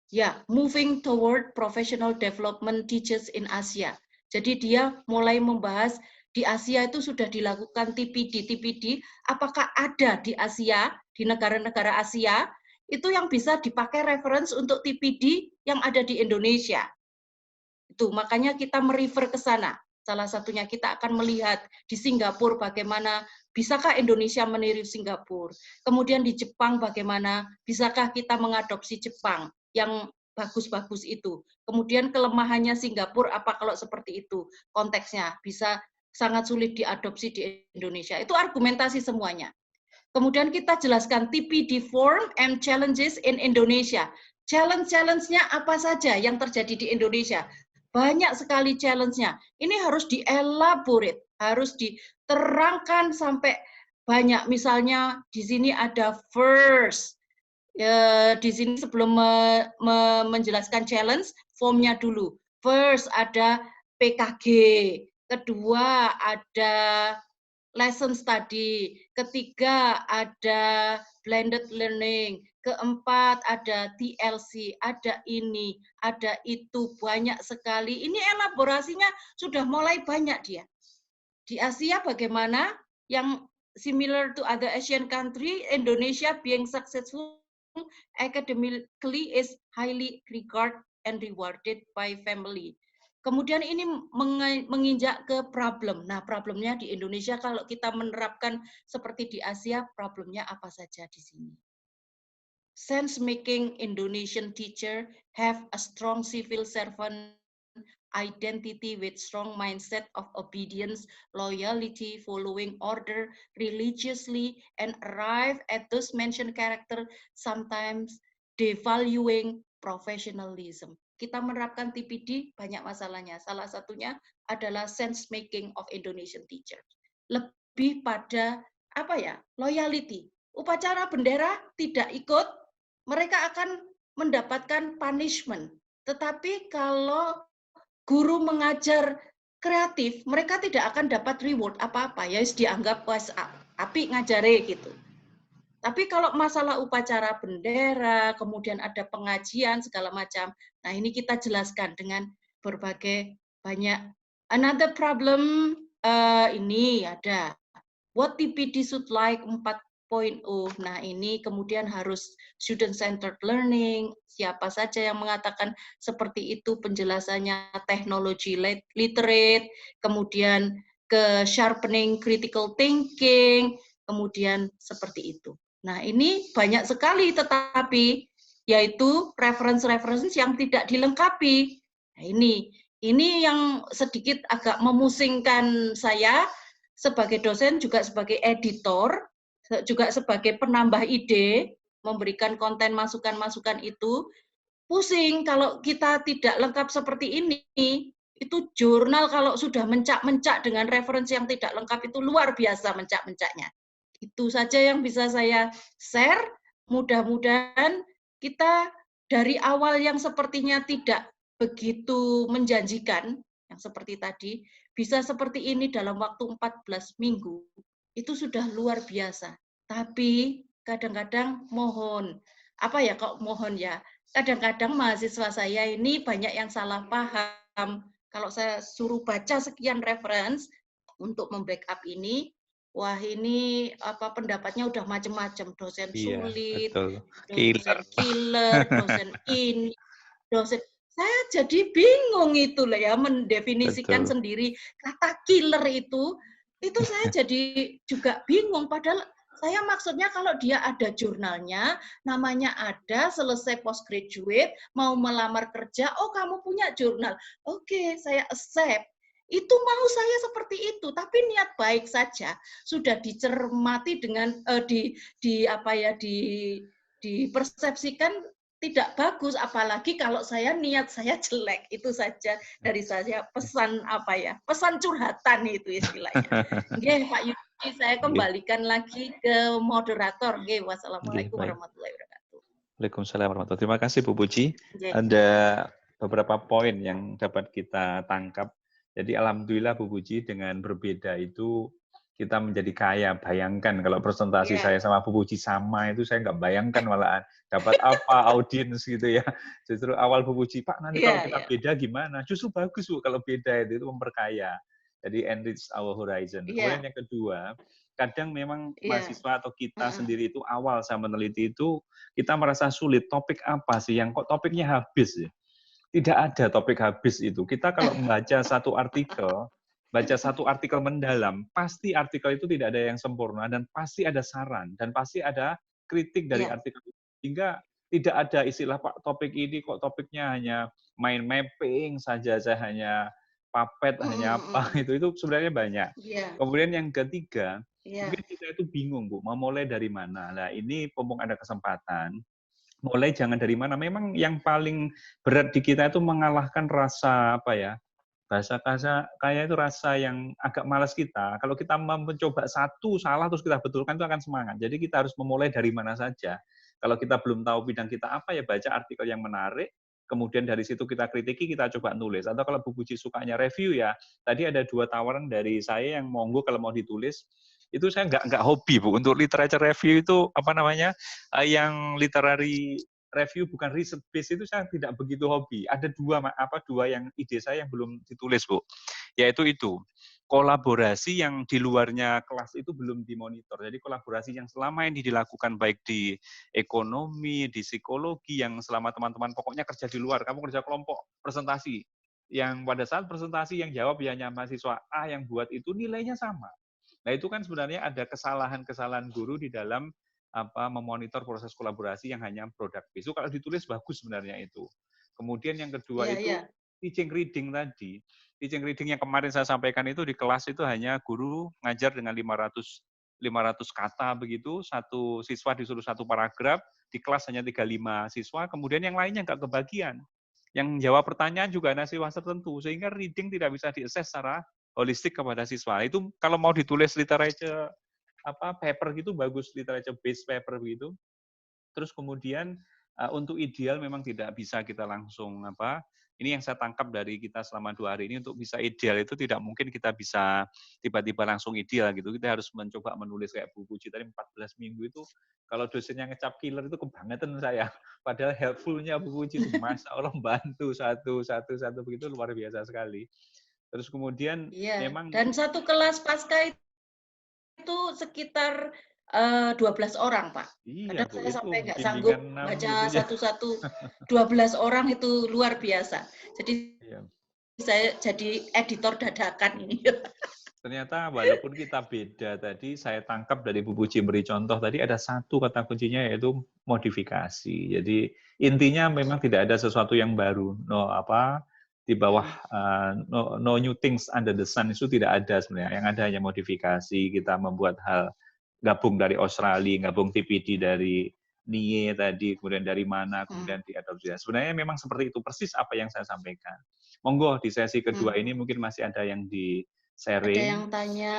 Ya, moving toward professional development teachers in Asia. Jadi dia mulai membahas di Asia itu sudah dilakukan TPD, apakah ada di Asia, di negara-negara Asia, itu yang bisa dipakai reference untuk TPD yang ada di Indonesia. Itu, makanya kita merefer ke sana. Salah satunya kita akan melihat di Singapura bagaimana, bisakah Indonesia meniru Singapura. Kemudian di Jepang bagaimana, bisakah kita mengadopsi Jepang yang bagus-bagus itu. Kemudian kelemahannya Singapura apa kalau seperti itu konteksnya, bisa sangat sulit diadopsi di Indonesia. Itu argumentasi semuanya. Kemudian kita jelaskan TPD form and challenges in Indonesia. Challenge-challenge-nya apa saja yang terjadi di Indonesia? Banyak sekali challenge-nya. Ini harus dielaborate, harus diterangkan sampai banyak. Misalnya di sini ada first. Di sini sebelum menjelaskan challenge, formnya dulu. First ada PKG. Kedua ada lesson study, ketiga ada blended learning, keempat ada TLC, ada ini, ada itu, banyak sekali. Ini elaborasinya sudah mulai banyak dia. Di Asia bagaimana? Yang similar to other Asian country, Indonesia being successful academically is highly regarded and rewarded by family. Kemudian ini menginjak ke problem. Nah, problemnya di Indonesia kalau kita menerapkan seperti di Asia, problemnya apa saja di sini? Sense making Indonesian teacher have a strong civil servant identity with strong mindset of obedience, loyalty, following order religiously, and arrive at those mentioned character, sometimes devaluing professionalism. Kita menerapkan TPD banyak masalahnya. Salah satunya adalah sense making of Indonesian teacher. Lebih pada loyalty. Upacara bendera tidak ikut, mereka akan mendapatkan punishment. Tetapi kalau guru mengajar kreatif, mereka tidak akan dapat reward apa-apa. Ya dianggap apik ngajare gitu. Tapi kalau masalah upacara bendera, kemudian ada pengajian, segala macam, nah ini kita jelaskan dengan berbagai banyak. Another problem ini ada, what TPD should like 4.0. Nah ini kemudian harus student-centered learning, siapa saja yang mengatakan seperti itu, penjelasannya teknologi literate, kemudian ke sharpening critical thinking, kemudian seperti itu. Nah, ini banyak sekali, tetapi yaitu reference-reference yang tidak dilengkapi. Nah, ini yang sedikit agak memusingkan saya sebagai dosen, juga sebagai editor, juga sebagai penambah ide, memberikan konten masukan-masukan itu. Pusing kalau kita tidak lengkap seperti ini. Itu jurnal kalau sudah mencak-mencak dengan referensi yang tidak lengkap itu luar biasa mencak-mencaknya. Itu saja yang bisa saya share. Mudah-mudahan kita dari awal yang sepertinya tidak begitu menjanjikan, yang seperti tadi, bisa seperti ini dalam waktu 14 minggu, itu sudah luar biasa. Tapi kadang-kadang mohon, mohon ya, kadang-kadang mahasiswa saya ini banyak yang salah paham. Kalau saya suruh baca sekian reference untuk membackup ini, wah ini pendapatnya udah macam-macam, dosen Iya, sulit, betul. dosen Killer. killer, dosen ini, dosen saya jadi bingung itu lah ya mendefinisikan Betul. sendiri kata killer itu saya jadi juga bingung padahal saya maksudnya kalau dia ada jurnalnya, namanya ada, selesai postgraduate, mau melamar kerja, oh kamu punya jurnal. Oke, saya accept. Itu mau saya seperti itu, tapi niat baik saja sudah dicermati dengan dipersepsikan tidak bagus, apalagi kalau niat saya jelek. Itu saja dari saya pesan pesan curhatan itu istilahnya. Nggih, Pak Yudi, saya kembalikan lagi ke moderator. Nggih, wassalamualaikum Baik. warahmatullahi wabarakatuh. Waalaikumsalam warahmatullahi. Terima kasih Bu Puji. Nggih. Ada beberapa poin yang dapat kita tangkap. Jadi alhamdulillah Bu Puji dengan berbeda itu kita menjadi kaya. Bayangkan kalau presentasi saya sama Bu Puji sama itu saya nggak bayangkan malahan dapat apa audiens gitu ya. Justru awal Bu Puji, Pak nanti kalau kita beda gimana? Justru bagus Bu kalau beda itu memperkaya. Jadi enrich our horizon. Kemudian yang kedua, kadang memang mahasiswa atau kita sendiri itu awal saya meneliti itu kita merasa sulit topik apa sih yang kok topiknya habis ya. Tidak ada topik habis itu. Kita kalau membaca satu artikel mendalam, pasti artikel itu tidak ada yang sempurna dan pasti ada saran dan pasti ada kritik dari artikel itu. Sehingga tidak ada istilah Pak topik ini kok topiknya hanya mind mapping saja, saya hanya puppet, hanya apa itu sebenarnya banyak. Kemudian yang ketiga, mungkin kita itu bingung Bu, mau mulai dari mana. Nah ini mumpung ada kesempatan, mulai jangan dari mana. Memang yang paling berat di kita itu mengalahkan rasa bahasa kayak itu rasa yang agak malas kita. Kalau kita mencoba satu salah terus kita betulkan itu akan semangat. Jadi kita harus memulai dari mana saja. Kalau kita belum tahu bidang kita apa ya baca artikel yang menarik. Kemudian dari situ kita kritiki, kita coba nulis. Atau kalau Bu Puji sukanya review ya, tadi ada 2 tawaran dari saya yang monggo kalau mau ditulis. Itu saya nggak hobi Bu untuk literature review itu yang literary review bukan research base itu saya tidak begitu hobi. Ada dua yang ide saya yang belum ditulis Bu, yaitu itu kolaborasi yang di luarnya kelas itu belum dimonitor. Jadi kolaborasi yang selama ini dilakukan baik di ekonomi, di psikologi yang selama teman-teman pokoknya kerja di luar, kamu kerja kelompok presentasi, yang pada saat presentasi yang jawab hanya mahasiswa A yang buat itu nilainya sama. Nah itu kan sebenarnya ada kesalahan-kesalahan guru di dalam memonitor proses kolaborasi yang hanya product based. Itu kalau ditulis bagus sebenarnya itu. Kemudian yang kedua teaching reading tadi. Teaching reading yang kemarin saya sampaikan itu di kelas itu hanya guru ngajar dengan 500 kata begitu, satu siswa disuruh satu paragraf, di kelas hanya 35 siswa, kemudian yang lainnya nggak kebagian. Yang jawab pertanyaan juga ada siswa tertentu, sehingga reading tidak bisa diakses secara holistik kepada siswa. Itu kalau mau ditulis literature paper gitu bagus, literature based paper begitu. Terus kemudian untuk ideal memang tidak bisa kita langsung ini yang saya tangkap dari kita selama 2 hari ini, untuk bisa ideal itu tidak mungkin kita bisa tiba-tiba langsung ideal gitu. Kita harus mencoba menulis kayak Bu Puji tadi 14 minggu itu, kalau dosennya ngecap killer itu kebangetan saya. Padahal helpful-nya Bu Puji itu Masya Allah bantu satu begitu luar biasa sekali. Terus kemudian memang dan satu kelas pasca itu sekitar 12 orang, Pak. Iya, Kadang Bu, saya itu sampai nggak sanggup baca satu-satu, 12 orang itu luar biasa. Jadi saya jadi editor dadakan ini. Ternyata walaupun kita beda tadi, saya tangkap dari Bu Puji beri contoh tadi ada satu kata kuncinya yaitu modifikasi. Jadi intinya memang tidak ada sesuatu yang baru. Di bawah no new things under the sun itu tidak ada sebenarnya. Yang ada hanya modifikasi. Kita membuat hal gabung dari Australia, gabung TPD dari NIE tadi, kemudian dari mana, kemudian diadopsi. Sebenarnya memang seperti itu persis apa yang saya sampaikan. Monggo di sesi kedua ini mungkin masih ada yang di sharing. Ada yang tanya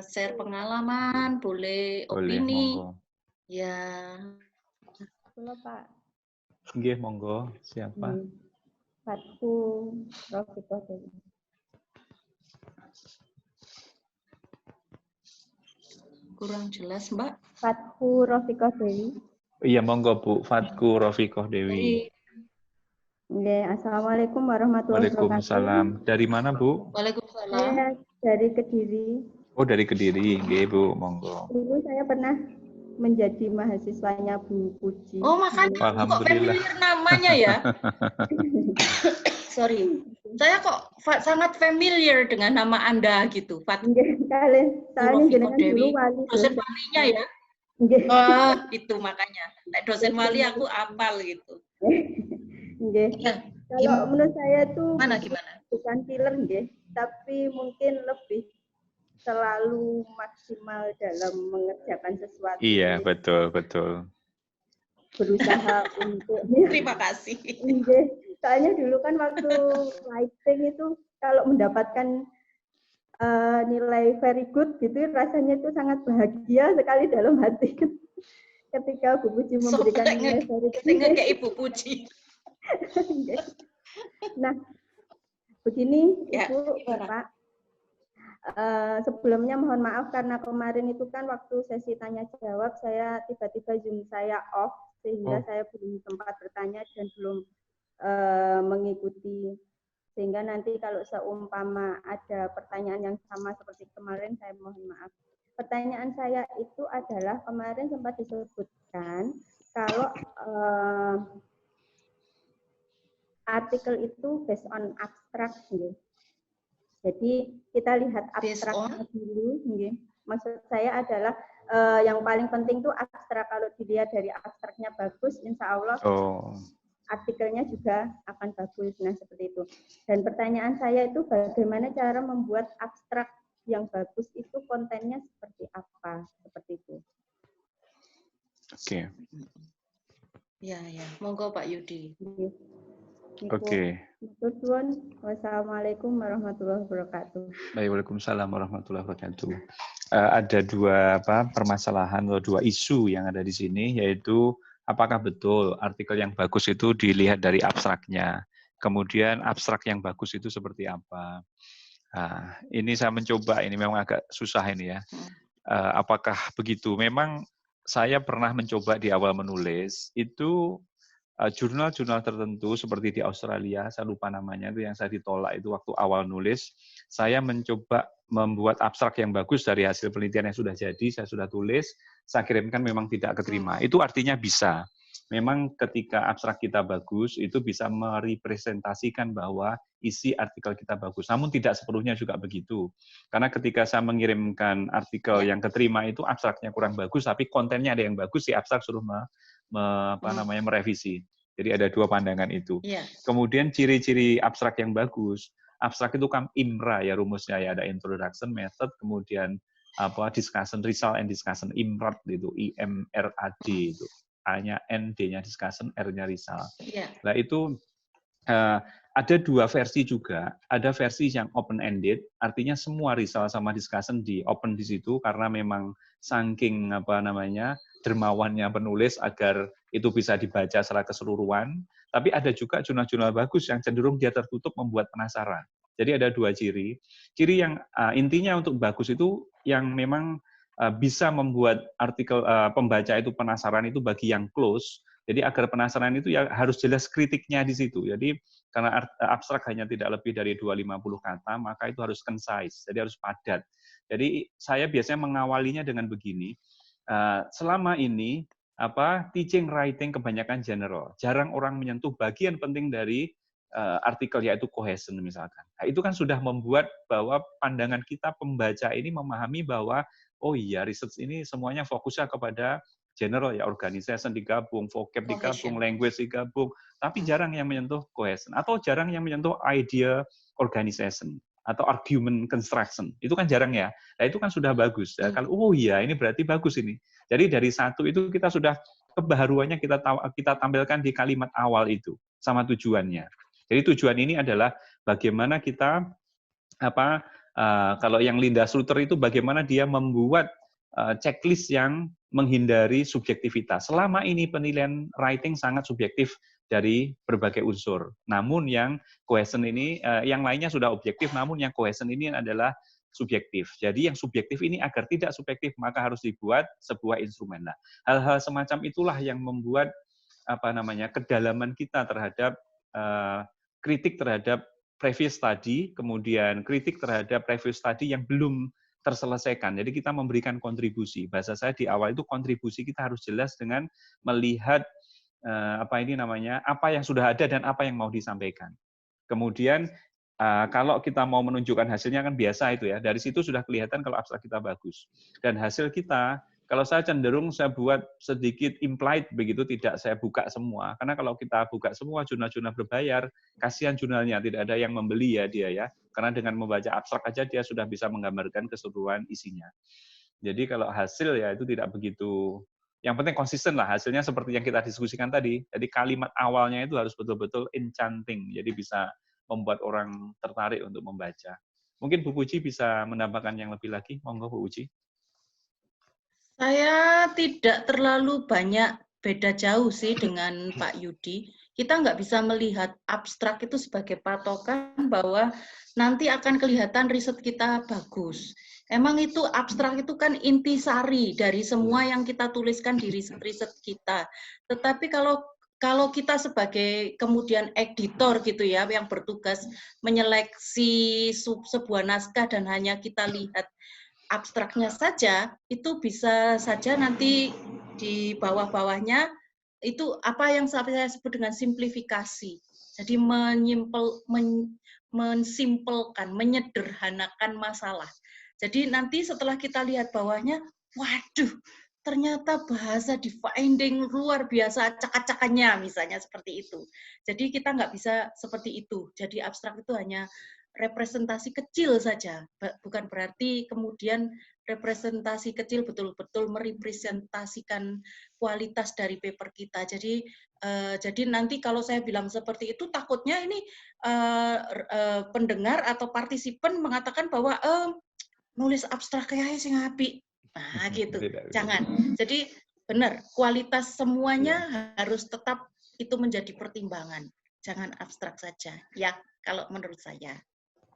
share pengalaman, boleh opini. Monggo. Ya. Halo Pak. Nggih, monggo. Siapa? Fatku Rofiko Dewi. Kurang jelas, Mbak. Fatku Rofiko Dewi. Iya, monggo Bu. Fatku Rofikoh Dewi. Nggih, Assalamualaikum warahmatullahi wabarakatuh. Waalaikumsalam. Dari mana, Bu? Waalaikumsalam. Saya dari Kediri. Oh, dari Kediri. Nggih, Bu. Monggo. Dulu saya pernah menjadi mahasiswanya Bu Puji. Oh, makanya kok Alhamdulillah. familiar namanya ya? Sorry. Saya kok sangat familiar dengan nama Anda gitu, Fat. Nggih, kali. Soalnya jenengan dulu wali dosen walinya ya? Nggih. Oh, itu makanya. Nek dosen wali aku apal gitu. Nggih. Ya, Kalau menurut saya tuh gimana? bukan killer nggih, tapi mungkin lebih selalu maksimal dalam mengerjakan sesuatu. Iya, betul. Berusaha untuk Terima kasih. Nggih. Soalnya dulu kan waktu writing itu kalau mendapatkan nilai very good gitu rasanya itu sangat bahagia sekali dalam hati ketika Bu Puji memberikan nilai very good. Saya Ibu Puji. Nah, begini Ya, Ibu, Pak. Sebelumnya mohon maaf karena kemarin itu kan waktu sesi tanya jawab saya tiba-tiba Zoom saya off sehingga saya belum sempat bertanya dan belum mengikuti, sehingga nanti kalau seumpama ada pertanyaan yang sama seperti kemarin saya mohon maaf. Pertanyaan saya itu adalah kemarin sempat disebutkan kalau artikel itu based on abstract, gitu. Jadi kita lihat abstraknya dulu, gitu. Maksud saya adalah yang paling penting itu abstrak. Kalau dilihat dari abstraknya bagus, insya Allah artikelnya juga akan bagus. Nah seperti itu. Dan pertanyaan saya itu bagaimana cara membuat abstrak yang bagus itu kontennya seperti apa? Seperti itu. Oke. Ya. Monggo Pak Yudi. Oke. Wassalamualaikum warahmatullahi wabarakatuh. Waalaikumsalam warahmatullahi wabarakatuh. Ada dua permasalahan atau dua isu yang ada di sini, yaitu apakah betul artikel yang bagus itu dilihat dari abstraknya, kemudian abstrak yang bagus itu seperti apa. Nah, ini saya mencoba, ini memang agak susah ini ya. Apakah begitu? Memang saya pernah mencoba di awal menulis, itu jurnal-jurnal tertentu seperti di Australia, saya lupa namanya, itu yang saya ditolak itu waktu awal nulis, saya mencoba membuat abstrak yang bagus dari hasil penelitian yang sudah jadi, saya sudah tulis, saya kirimkan memang tidak keterima. Itu artinya bisa. Memang ketika abstrak kita bagus, itu bisa merepresentasikan bahwa isi artikel kita bagus. Namun tidak sepenuhnya juga begitu. Karena ketika saya mengirimkan artikel yang keterima itu abstraknya kurang bagus, tapi kontennya ada yang bagus, si abstrak suruh merevisi. Jadi ada dua pandangan itu. Kemudian ciri-ciri abstrak yang bagus. Abstrak itu kan IMRA ya rumusnya ya, ada introduction, method, kemudian discussion, result and discussion, IMRAD itu, IMRAD itu. A-nya N, D-nya discussion, R-nya result. Nah itu ada dua versi juga. Ada versi yang open-ended, artinya semua result sama discussion di open di situ karena memang saking dermawannya penulis agar itu bisa dibaca secara keseluruhan. Tapi ada juga jurnal-jurnal bagus yang cenderung dia tertutup membuat penasaran. Jadi ada dua ciri. Ciri yang intinya untuk bagus itu yang memang bisa membuat artikel pembaca itu penasaran itu bagi yang close. Jadi agar penasaran itu ya harus jelas kritiknya di situ. Jadi karena abstrak hanya tidak lebih dari 250 kata, maka itu harus concise, jadi harus padat. Jadi saya biasanya mengawalinya dengan begini. Selama ini teaching writing kebanyakan general, jarang orang menyentuh bagian penting dari artikel yaitu cohesion misalkan. Nah, itu kan sudah membuat bahwa pandangan kita pembaca ini memahami bahwa oh iya research ini semuanya fokusnya kepada general ya, organization digabung, vocab digabung, language digabung, tapi jarang yang menyentuh cohesion atau jarang yang menyentuh idea organization atau argument construction. Itu kan jarang ya. Nah, itu kan sudah bagus. Ya. Kalau oh iya ini berarti bagus ini. Jadi dari satu itu kita sudah kebaharuannya kita tampilkan di kalimat awal itu sama tujuannya. Jadi tujuan ini adalah bagaimana kita kalau yang Linda Sluter itu bagaimana dia membuat checklist yang menghindari subjektivitas. Selama ini penilaian writing sangat subjektif dari berbagai unsur. Namun yang cohesion ini, yang lainnya sudah objektif, namun yang cohesion ini adalah subjektif. Jadi yang subjektif ini agar tidak subjektif, maka harus dibuat sebuah instrumen. Nah, hal-hal semacam itulah yang membuat kedalaman kita terhadap kritik terhadap previous study, kemudian kritik terhadap previous study yang belum terselesaikan. Jadi kita memberikan kontribusi. Bahasa saya di awal itu kontribusi kita harus jelas dengan melihat apa yang sudah ada dan apa yang mau disampaikan. Kemudian kalau kita mau menunjukkan hasilnya kan biasa itu ya. Dari situ sudah kelihatan kalau abstrak kita bagus. Dan hasil kita, kalau saya cenderung saya buat sedikit implied begitu, tidak saya buka semua. Karena kalau kita buka semua jurnal-jurnal berbayar, kasihan jurnalnya, tidak ada yang membeli ya dia ya. Karena dengan membaca abstrak aja dia sudah bisa menggambarkan keseluruhan isinya. Jadi kalau hasil ya itu tidak begitu, yang penting konsisten lah hasilnya seperti yang kita diskusikan tadi. Jadi kalimat awalnya itu harus betul-betul enchanting, jadi bisa membuat orang tertarik untuk membaca. Mungkin Bu Puji bisa menambahkan yang lebih lagi, monggo Bu Puji. Saya tidak terlalu banyak beda jauh sih dengan Pak Yudi. Kita nggak bisa melihat abstrak itu sebagai patokan bahwa nanti akan kelihatan riset kita bagus. Emang itu abstrak itu kan intisari dari semua yang kita tuliskan di riset-riset kita. Tetapi kalau kita sebagai kemudian editor gitu ya, yang bertugas menyeleksi sebuah naskah dan hanya kita lihat abstraknya saja, itu bisa saja nanti di bawah-bawahnya itu apa yang saya sebut dengan simplifikasi. Jadi mensimpelkan, menyederhanakan masalah. Jadi nanti setelah kita lihat bawahnya, waduh, ternyata bahasa di finding luar biasa acak-acakannya, misalnya seperti itu. Jadi kita nggak bisa seperti itu. Jadi abstrak itu hanya representasi kecil saja, bukan berarti kemudian representasi kecil betul-betul merepresentasikan kualitas dari paper kita. Jadi nanti kalau saya bilang seperti itu, takutnya ini pendengar atau partisipan mengatakan bahwa nulis abstrak kayak sing apik. Nah, gitu. Jangan. Jadi benar, kualitas semuanya harus tetap itu menjadi pertimbangan. Jangan abstrak saja. Ya, kalau menurut saya.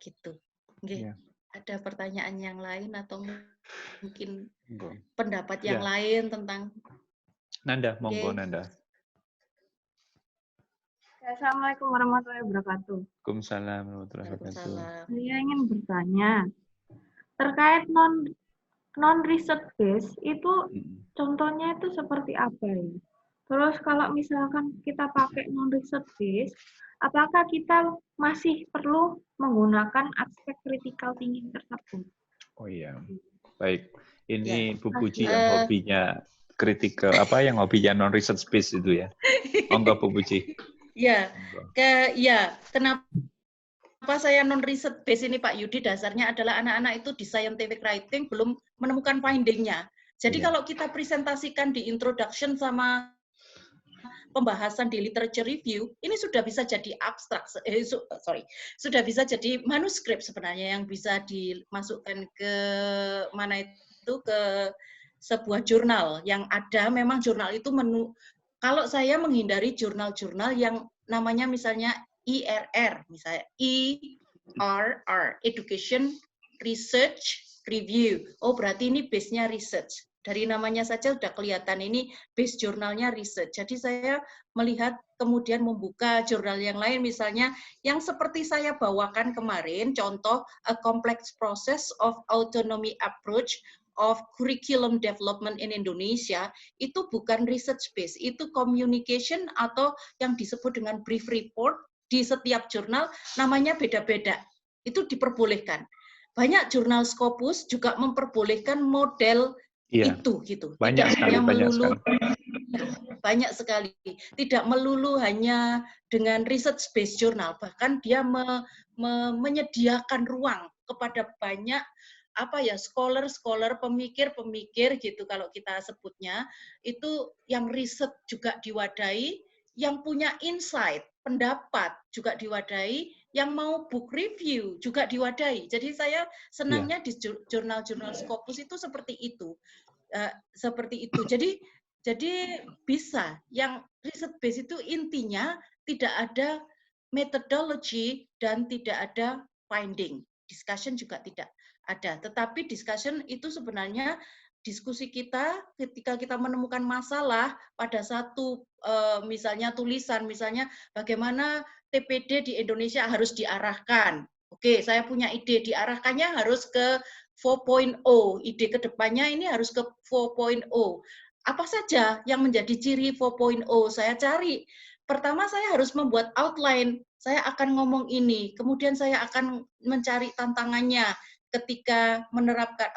Gitu. Okay. Ya. Ada pertanyaan yang lain atau mungkin pendapat yang lain tentang Nanda, monggo Nanda. Assalamualaikum warahmatullahi wabarakatuh. Waalaikumsalam warahmatullahi wabarakatuh. Saya ingin bertanya terkait non research base itu contohnya itu seperti apa ya? Terus kalau misalkan kita pakai non research base, apakah kita masih perlu menggunakan aspek critical thinking tersebut? Oh iya, baik. Ini Bu Puji yang hobinya critical, yang hobinya non research base itu ya. Monggo Bu Puji. Kenapa saya non research base ini Pak Yudi? Dasarnya adalah anak-anak itu di scientific writing belum menemukan finding-nya. Jadi kalau kita presentasikan di introduction sama pembahasan di literature review, ini sudah bisa jadi abstrak, sudah bisa jadi manuskrip sebenarnya yang bisa dimasukkan ke mana itu, ke sebuah jurnal yang ada. Memang jurnal itu kalau saya menghindari jurnal-jurnal yang namanya misalnya IRR, misalnya ERR, Education Research Review. Oh, berarti ini base-nya research. Dari namanya saja sudah kelihatan ini base jurnalnya research. Jadi saya melihat kemudian membuka jurnal yang lain, misalnya yang seperti saya bawakan kemarin, contoh A Complex Process of Autonomy Approach of Curriculum Development in Indonesia, itu bukan research base, itu communication atau yang disebut dengan brief report. Di setiap jurnal namanya beda-beda. Itu diperbolehkan. Banyak jurnal Scopus juga memperbolehkan model itu gitu. Banyak sekali. Tidak melulu hanya dengan research based journal, bahkan dia menyediakan ruang kepada banyak scholar, pemikir gitu kalau kita sebutnya, itu yang riset juga diwadahi, yang punya insight, pendapat juga diwadahi, yang mau book review juga diwadahi. Jadi saya senangnya di jurnal-jurnal Scopus itu seperti itu. seperti itu. Jadi bisa. Yang riset base itu intinya tidak ada methodology dan tidak ada finding. Discussion juga tidak ada. Tetapi discussion itu sebenarnya diskusi kita ketika kita menemukan masalah pada satu misalnya tulisan, misalnya bagaimana TPD di Indonesia harus diarahkan. Oke, saya punya ide, diarahkannya harus ke 4.0. Ide kedepannya ini harus ke 4.0. Apa saja yang menjadi ciri 4.0? Saya cari. Pertama saya harus membuat outline. Saya akan ngomong ini. Kemudian saya akan mencari tantangannya ketika menerapkan.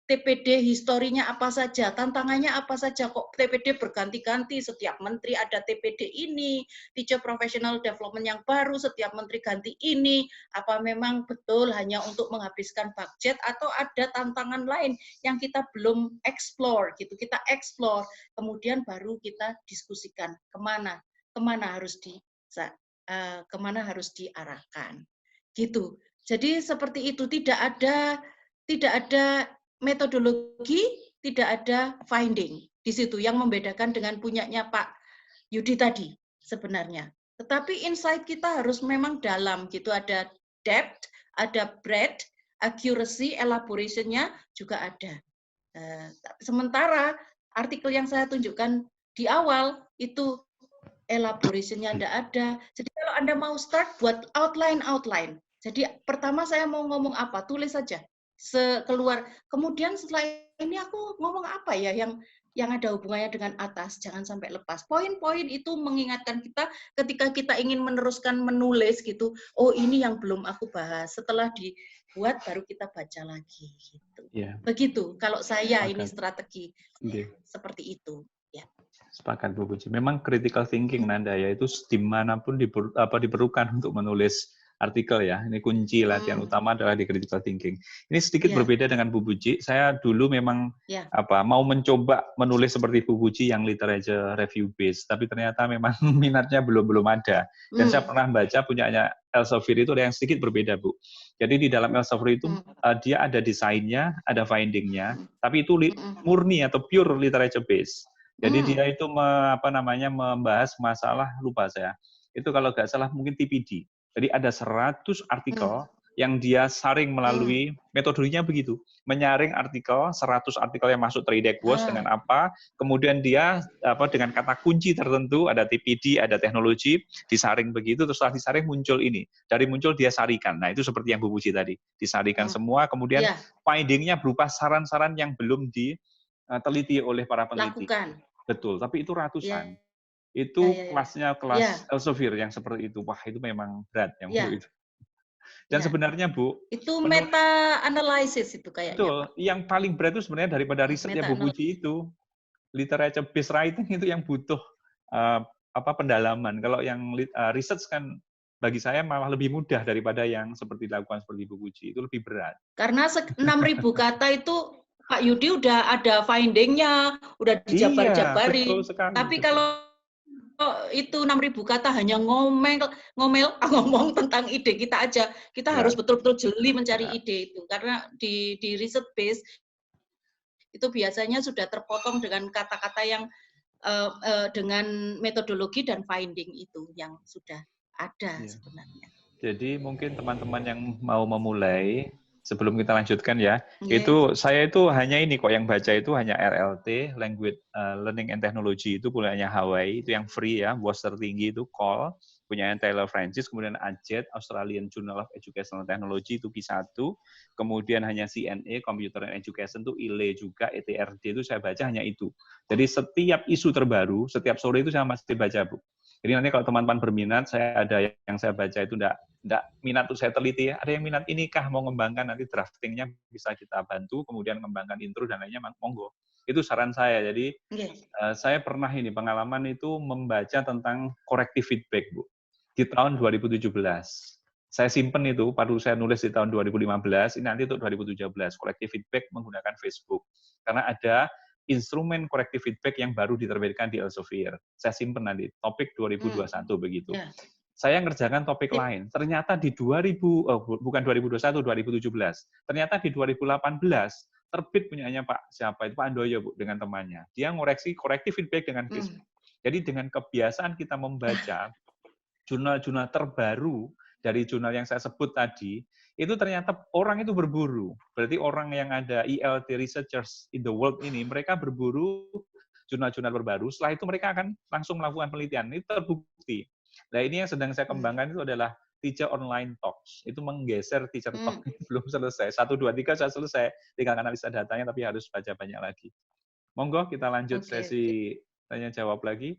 TPD historinya apa saja, tantangannya apa saja, kok TPD berganti-ganti, setiap menteri ada TPD ini, teacher professional development yang baru, setiap menteri ganti ini, apa memang betul hanya untuk menghabiskan budget atau ada tantangan lain yang kita belum explore, gitu. Kita explore, kemudian baru kita diskusikan kemana harus diarahkan, gitu. Jadi seperti itu, tidak ada metodologi, tidak ada finding di situ yang membedakan dengan punyanya Pak Yudi tadi sebenarnya. Tetapi insight kita harus memang dalam gitu, ada depth, ada breadth, accuracy, elaboration-nya juga ada. Sementara artikel yang saya tunjukkan di awal itu elaboration-nya tidak ada. Jadi kalau Anda mau start buat outline. Jadi pertama saya mau ngomong apa, tulis saja. Keluar. Kemudian setelah ini aku ngomong apa ya yang ada hubungannya dengan atas, jangan sampai lepas. Poin-poin itu mengingatkan kita ketika kita ingin meneruskan menulis gitu. Oh, ini yang belum aku bahas. Setelah dibuat baru kita baca lagi gitu. Yeah. Begitu kalau saya ini strategi seperti itu. Ya. Sepakat Bu Puji. Memang critical thinking Nanda ya itu dimanapun diperlukan untuk menulis artikel ya. Ini kunci latihan utama adalah di critical thinking. Ini sedikit berbeda dengan Bu Puji. Saya dulu memang mau mencoba menulis seperti Bu Puji yang literature review based, tapi ternyata memang minatnya belum ada. Dan saya pernah baca punyanya Elsevier itu ada yang sedikit berbeda, Bu. Jadi di dalam Elsevier itu dia ada desainnya, ada findingnya, tapi itu murni atau pure literature based. Jadi dia itu membahas masalah, lupa saya. Itu kalau nggak salah mungkin TPD. Jadi ada 100 artikel yang dia saring melalui metodologinya begitu. Menyaring artikel, 100 artikel yang masuk Tridec Bos dengan apa, kemudian dia dengan kata kunci tertentu, ada TPD, ada teknologi, disaring begitu, terus setelah disaring muncul ini. Dari muncul dia sarikan. Nah itu seperti yang Bu Puji tadi. Disarikan semua, kemudian finding-nya berupa saran-saran yang belum diteliti oleh para peneliti. Lakukan. Betul, tapi itu ratusan. Itu kelasnya kelas Elsevier yang seperti itu. Wah, itu memang berat yang Bu itu. Dan sebenarnya Bu, itu meta analisis itu kayaknya. Betul, yang paling berat itu sebenarnya daripada risetnya Bu Puji itu literature based writing itu yang butuh pendalaman. Kalau yang research kan bagi saya malah lebih mudah daripada yang seperti dilakukan seperti Bu Puji. Itu lebih berat. Karena 6.000 kata itu Pak Yudi udah ada finding-nya, udah dijabar-jabari. Tapi kalau itu 6.000 kata hanya ngomong tentang ide kita aja. Kita harus betul-betul jeli mencari ide itu. Karena di research base itu biasanya sudah terpotong dengan kata-kata yang dengan metodologi dan finding itu yang sudah ada sebenarnya. Jadi mungkin teman-teman yang mau memulai, sebelum kita lanjutkan ya, itu saya itu hanya ini kok yang baca itu hanya RLT, Language Learning and Technology itu punyanya Hawaii, itu yang free ya, bos tertinggi itu Call, punyanya Taylor Francis, kemudian AJET, Australian Journal of Educational Technology itu P1, kemudian hanya CNE, Computer and Education itu ILE juga, ETRD itu saya baca hanya itu. Jadi setiap isu terbaru, setiap sore itu saya masih baca, Bu. Jadi nanti kalau teman-teman berminat, saya ada yang saya baca itu enggak minat untuk saya teliti ya. Ada yang minat inikah mau mengembangkan nanti draftingnya bisa kita bantu, kemudian mengembangkan intro dan lainnya monggo. Itu saran saya. Jadi saya pernah pengalaman itu membaca tentang corrective feedback, Bu. Di tahun 2017. Saya simpen itu, baru saya nulis di tahun 2015, ini nanti untuk 2017. Corrective feedback menggunakan Facebook. Karena ada instrumen corrective feedback yang baru diterbitkan di Elsevier. Saya simpen nanti, topik 2021 begitu. Saya ngerjakan topik lain. Ternyata di bukan 2021, 2017. Ternyata di 2018 terbit punyanya Pak siapa itu Pak Andoyo Bu dengan temannya. Dia korektif feedback dengan Facebook. Jadi dengan kebiasaan kita membaca jurnal-jurnal terbaru dari jurnal yang saya sebut tadi, itu ternyata orang itu berburu. Berarti orang yang ada ELT researchers in the world ini, mereka berburu jurnal-jurnal terbaru, setelah itu mereka akan langsung melakukan penelitian. Ini terbukti. Nah ini yang sedang saya kembangkan itu adalah Teacher Online Talks. Itu menggeser Teacher Talk, belum selesai. 1, 2, 3 saya selesai, tinggal analisa datanya, tapi harus baca banyak lagi. Monggo kita lanjut sesi tanya-jawab lagi,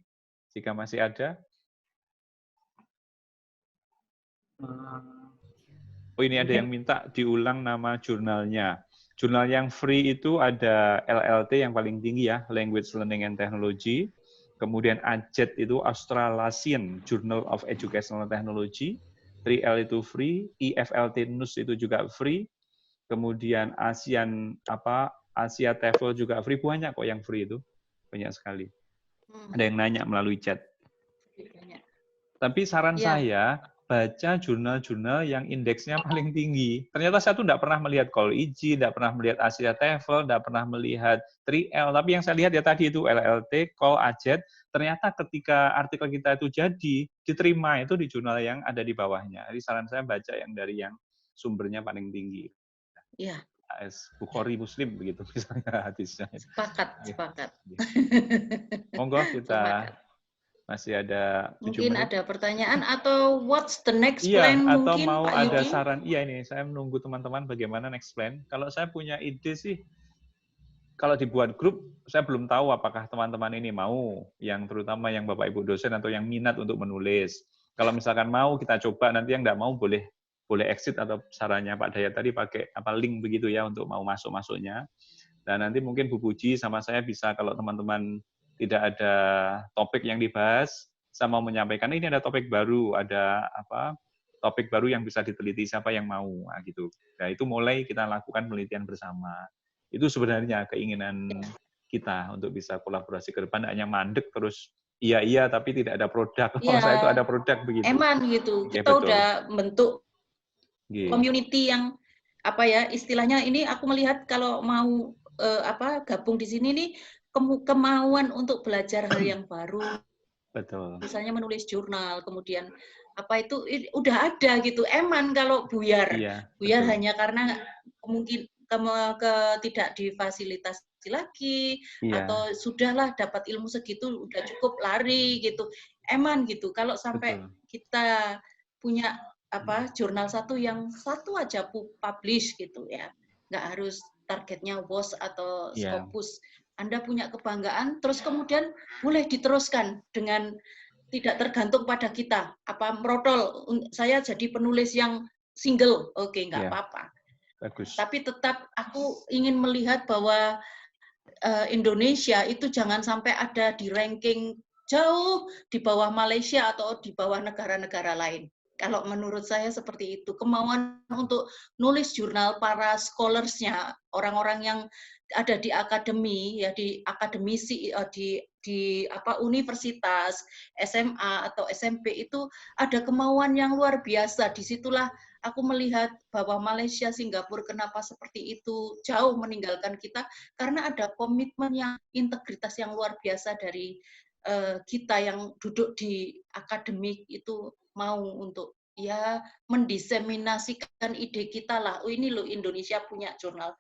jika masih ada. Oh ini ada yang minta diulang nama jurnalnya. Jurnal yang free itu ada LLT yang paling tinggi ya, Language Learning and Technology. Kemudian AJET itu Australasian Journal of Educational Technology. 3L itu free, EFLT NUS itu juga free. Kemudian Asia TEFL juga free, banyak kok yang free itu. Banyak sekali. Ada yang nanya melalui chat. Tapi saran saya, baca jurnal-jurnal yang indeksnya paling tinggi. Ternyata saya tuh tidak pernah melihat College, tidak pernah melihat Asia TEFL, tidak pernah melihat 3L. Tapi yang saya lihat ya tadi itu LLT, Call, AJET. Ternyata ketika artikel kita itu jadi, diterima itu di jurnal yang ada di bawahnya. Jadi saran saya baca yang dari yang sumbernya paling tinggi. Iya. Bukhari Muslim begitu misalnya hadisnya. Sepakat. Monggo kita masih ada 7 mungkin menit. Ada pertanyaan atau what's the next plan atau mungkin mau Pak ada Yudi? saran. Iya ini saya menunggu teman-teman bagaimana next plan. Kalau saya punya ide sih, kalau dibuat grup, saya belum tahu apakah teman-teman ini mau, yang terutama yang Bapak Ibu dosen atau yang minat untuk menulis. Kalau misalkan mau, kita coba, nanti yang nggak mau boleh exit, atau sarannya Pak Dayat tadi pakai link begitu ya untuk mau masuknya. Dan nanti mungkin Bu Puji sama saya bisa, kalau teman-teman tidak ada topik yang dibahas, saya mau menyampaikan ini ada topik baru, ada topik baru yang bisa diteliti, siapa yang mau, gitu. Nah itu mulai kita lakukan penelitian bersama. Itu sebenarnya keinginan kita untuk bisa kolaborasi ke depan, hanya mandek terus iya tapi tidak ada produk. Kalau saya itu ada produk begitu. Eman gitu. Kita udah bentuk community yang istilahnya ini aku melihat kalau mau gabung di sini nih kemauan untuk belajar hal yang baru. Betul. Misalnya menulis jurnal, kemudian itu udah ada gitu. Eman kalau buyar. Buyar hanya karena mungkin tidak difasilitasi lagi, atau sudahlah dapat ilmu segitu udah cukup lari gitu. Eman gitu. Kalau sampai kita punya jurnal yang satu aja publish gitu ya, nggak harus targetnya WOS atau Scopus. Anda punya kebanggaan, terus kemudian boleh diteruskan dengan tidak tergantung pada kita. Merotol, saya jadi penulis yang single, oke, nggak apa-apa. Bagus. Tapi tetap aku ingin melihat bahwa Indonesia itu jangan sampai ada di ranking jauh di bawah Malaysia atau di bawah negara-negara lain. Kalau menurut saya seperti itu, kemauan untuk nulis jurnal para scholarsnya, orang-orang yang ada di akademi, ya di akademisi, di universitas, SMA atau SMP itu ada kemauan yang luar biasa. Disitulah aku melihat bahwa Malaysia, Singapura kenapa seperti itu jauh meninggalkan kita, karena ada komitmen yang integritas yang luar biasa dari kita yang duduk di akademik itu mau untuk mendiseminasikan ide kita lah. Oh ini loh Indonesia punya jurnal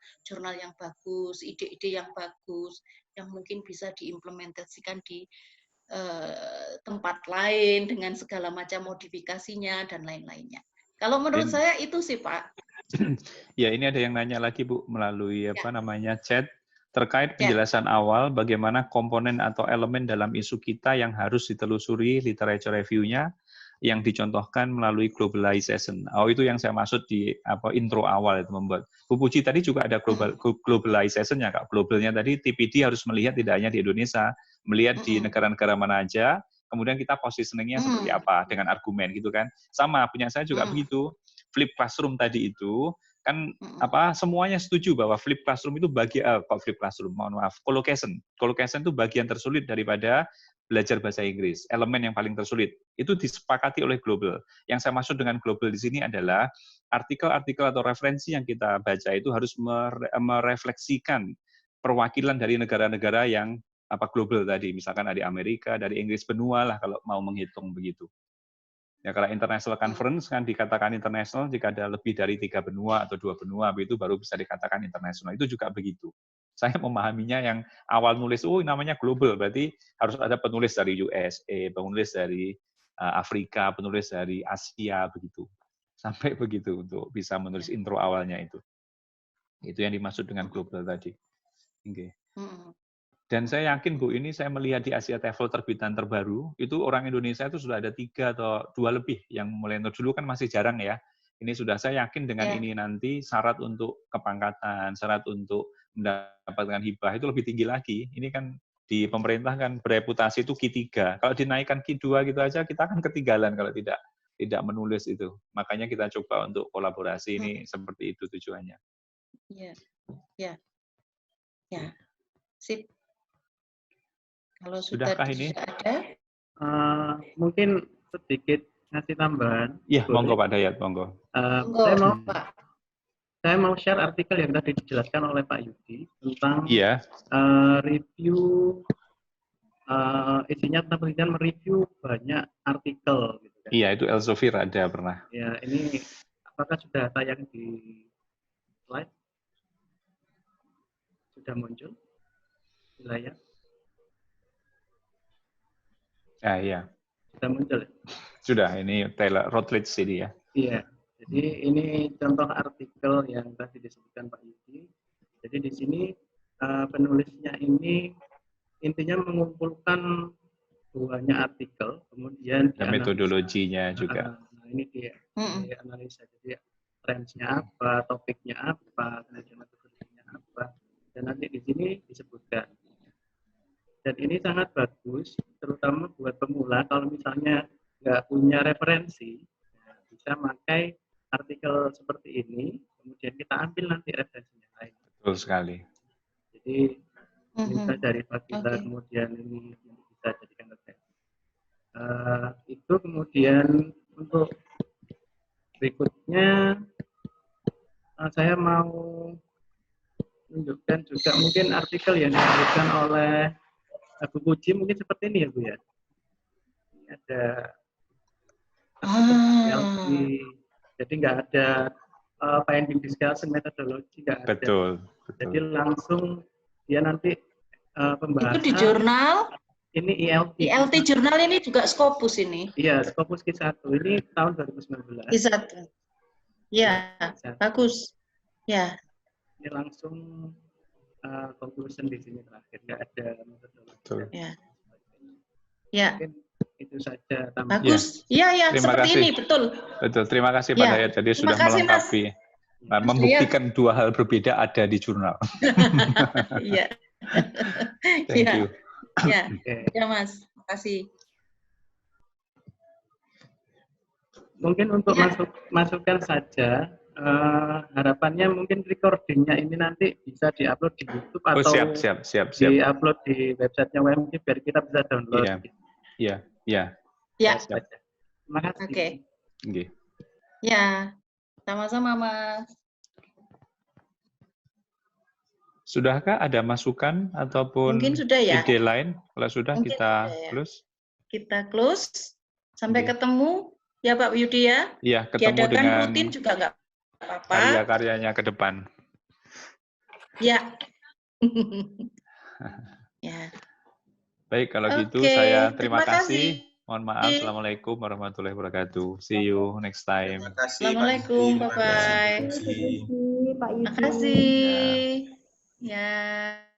yang bagus, ide-ide yang bagus yang mungkin bisa diimplementasikan di tempat lain dengan segala macam modifikasinya dan lain-lainnya. Kalau menurut saya itu sih Pak. Ya ini ada yang nanya lagi Bu melalui chat. Terkait penjelasan awal, bagaimana komponen atau elemen dalam isu kita yang harus ditelusuri literature review-nya, yang dicontohkan melalui globalization. Oh itu yang saya maksud di intro awal itu membuat. Bu Puji tadi juga ada globalization-nya Kak. Globalnya tadi TPD harus melihat tidak hanya di Indonesia, melihat di negara-negara mana aja, kemudian kita positioning-nya seperti apa dengan argumen gitu kan. Sama punya saya juga begitu. Flip classroom tadi itu kan semuanya setuju bahwa flip classroom itu collocation itu bagian tersulit daripada belajar bahasa Inggris, elemen yang paling tersulit. Itu disepakati oleh global. Yang saya maksud dengan global di sini adalah artikel-artikel atau referensi yang kita baca itu harus merefleksikan perwakilan dari negara-negara yang global tadi. Misalkan dari Amerika, dari Inggris benua lah kalau mau menghitung begitu. Ya, kalau international conference kan dikatakan international jika ada lebih dari 3 benua atau 2 benua, itu baru bisa dikatakan international. Itu juga begitu. Saya memahaminya yang awal nulis, namanya global, berarti harus ada penulis dari USA, penulis dari Afrika, penulis dari Asia, begitu. Sampai begitu untuk bisa menulis intro awalnya itu. Itu yang dimaksud dengan global tadi. Okay. Dan saya yakin Bu, ini saya melihat di Asia TOEFL terbitan terbaru, itu orang Indonesia itu sudah ada 3 atau 2 lebih yang mulai, dulu kan masih jarang ya. Ini sudah, saya yakin dengan ini nanti syarat untuk kepangkatan, syarat untuk mendapatkan hibah itu lebih tinggi lagi. Ini kan di pemerintah kan bereputasi itu Q3. Kalau dinaikkan Q2 gitu aja, kita kan ketinggalan kalau tidak menulis itu. Makanya kita coba untuk kolaborasi ini seperti itu tujuannya. Ya. Sip. Kalau Sudahkah ini? ada? Mungkin sedikit ngasih tambahan. Iya, monggo Pak Dayat, monggo. Saya mau share artikel yang tadi dijelaskan oleh Pak Yudi tentang review, isinya tentang penelitian mereview banyak artikel. Gitu kan. Iya, itu Elsevier ada pernah. Ya, ini apakah sudah tayang di slide? Sudah muncul di layar? Iya. Sudah muncul. Sudah, ini Taylor Routledge ini ya. Iya. Jadi ini contoh artikel yang tadi disebutkan Pak Yudi. Jadi di sini penulisnya ini intinya mengumpulkan banyak artikel, kemudian metodologinya juga. Ini dianalisa. Jadi range-nya apa, topiknya apa, kemudian metodologinya apa, dan nanti di sini disebutkan. Dan ini sangat bagus, terutama buat pemula kalau misalnya nggak punya referensi, bisa pakai artikel seperti ini, kemudian kita ambil nanti referensinya lain. Betul sekali. Jadi bisa dari Fadila, kemudian ini bisa jadikan referensi. Itu kemudian untuk berikutnya saya mau menunjukkan juga mungkin artikel yang disebutkan oleh Bu Puji mungkin seperti ini ya Bu ya. Ini ada jadi nggak ada finding discussion metodologi, nggak ada. Betul. Jadi langsung dia nanti pembahasan. Itu di jurnal. Ini ILT. ILT jurnal ini juga Scopus ini. Iya, Scopus Q1 ini tahun 2019. Q1. Ya, bagus. Ya. Ini langsung conclusion di sini terakhir, nggak ada metodologi. Ya. Mungkin itu saja. Bagus. Iya, seperti ini, betul. Betul. Terima kasih Pak Dayat. Jadi sudah melengkapi, membuktikan 2 hal berbeda ada di jurnal. Iya. Thank you. Ya Mas, makasih. Mungkin untuk masukkan saja. Harapannya mungkin recordingnya ini nanti bisa diupload di YouTube atau siap. diupload di websitenya WMG biar kita bisa download. Iya. Terima kasih. Oke. Ya, sama-sama Mas. Sudahkah ada masukan ataupun mungkin sudah ya. Ide lain? Kalau sudah mungkin kita close. Kita close. Sampai ketemu ya Pak Yudi ya. Iya, ketemu dengan rutin juga nggak apa-apa. Karya-karyanya ke depan. Ya. Ya. Baik, kalau gitu saya terima kasih. Mohon maaf. Assalamualaikum warahmatullahi wabarakatuh. See you next time. Terima kasih. Assalamualaikum. Bye-bye. Terima kasih Pak Yudi. Terima kasih. Ya.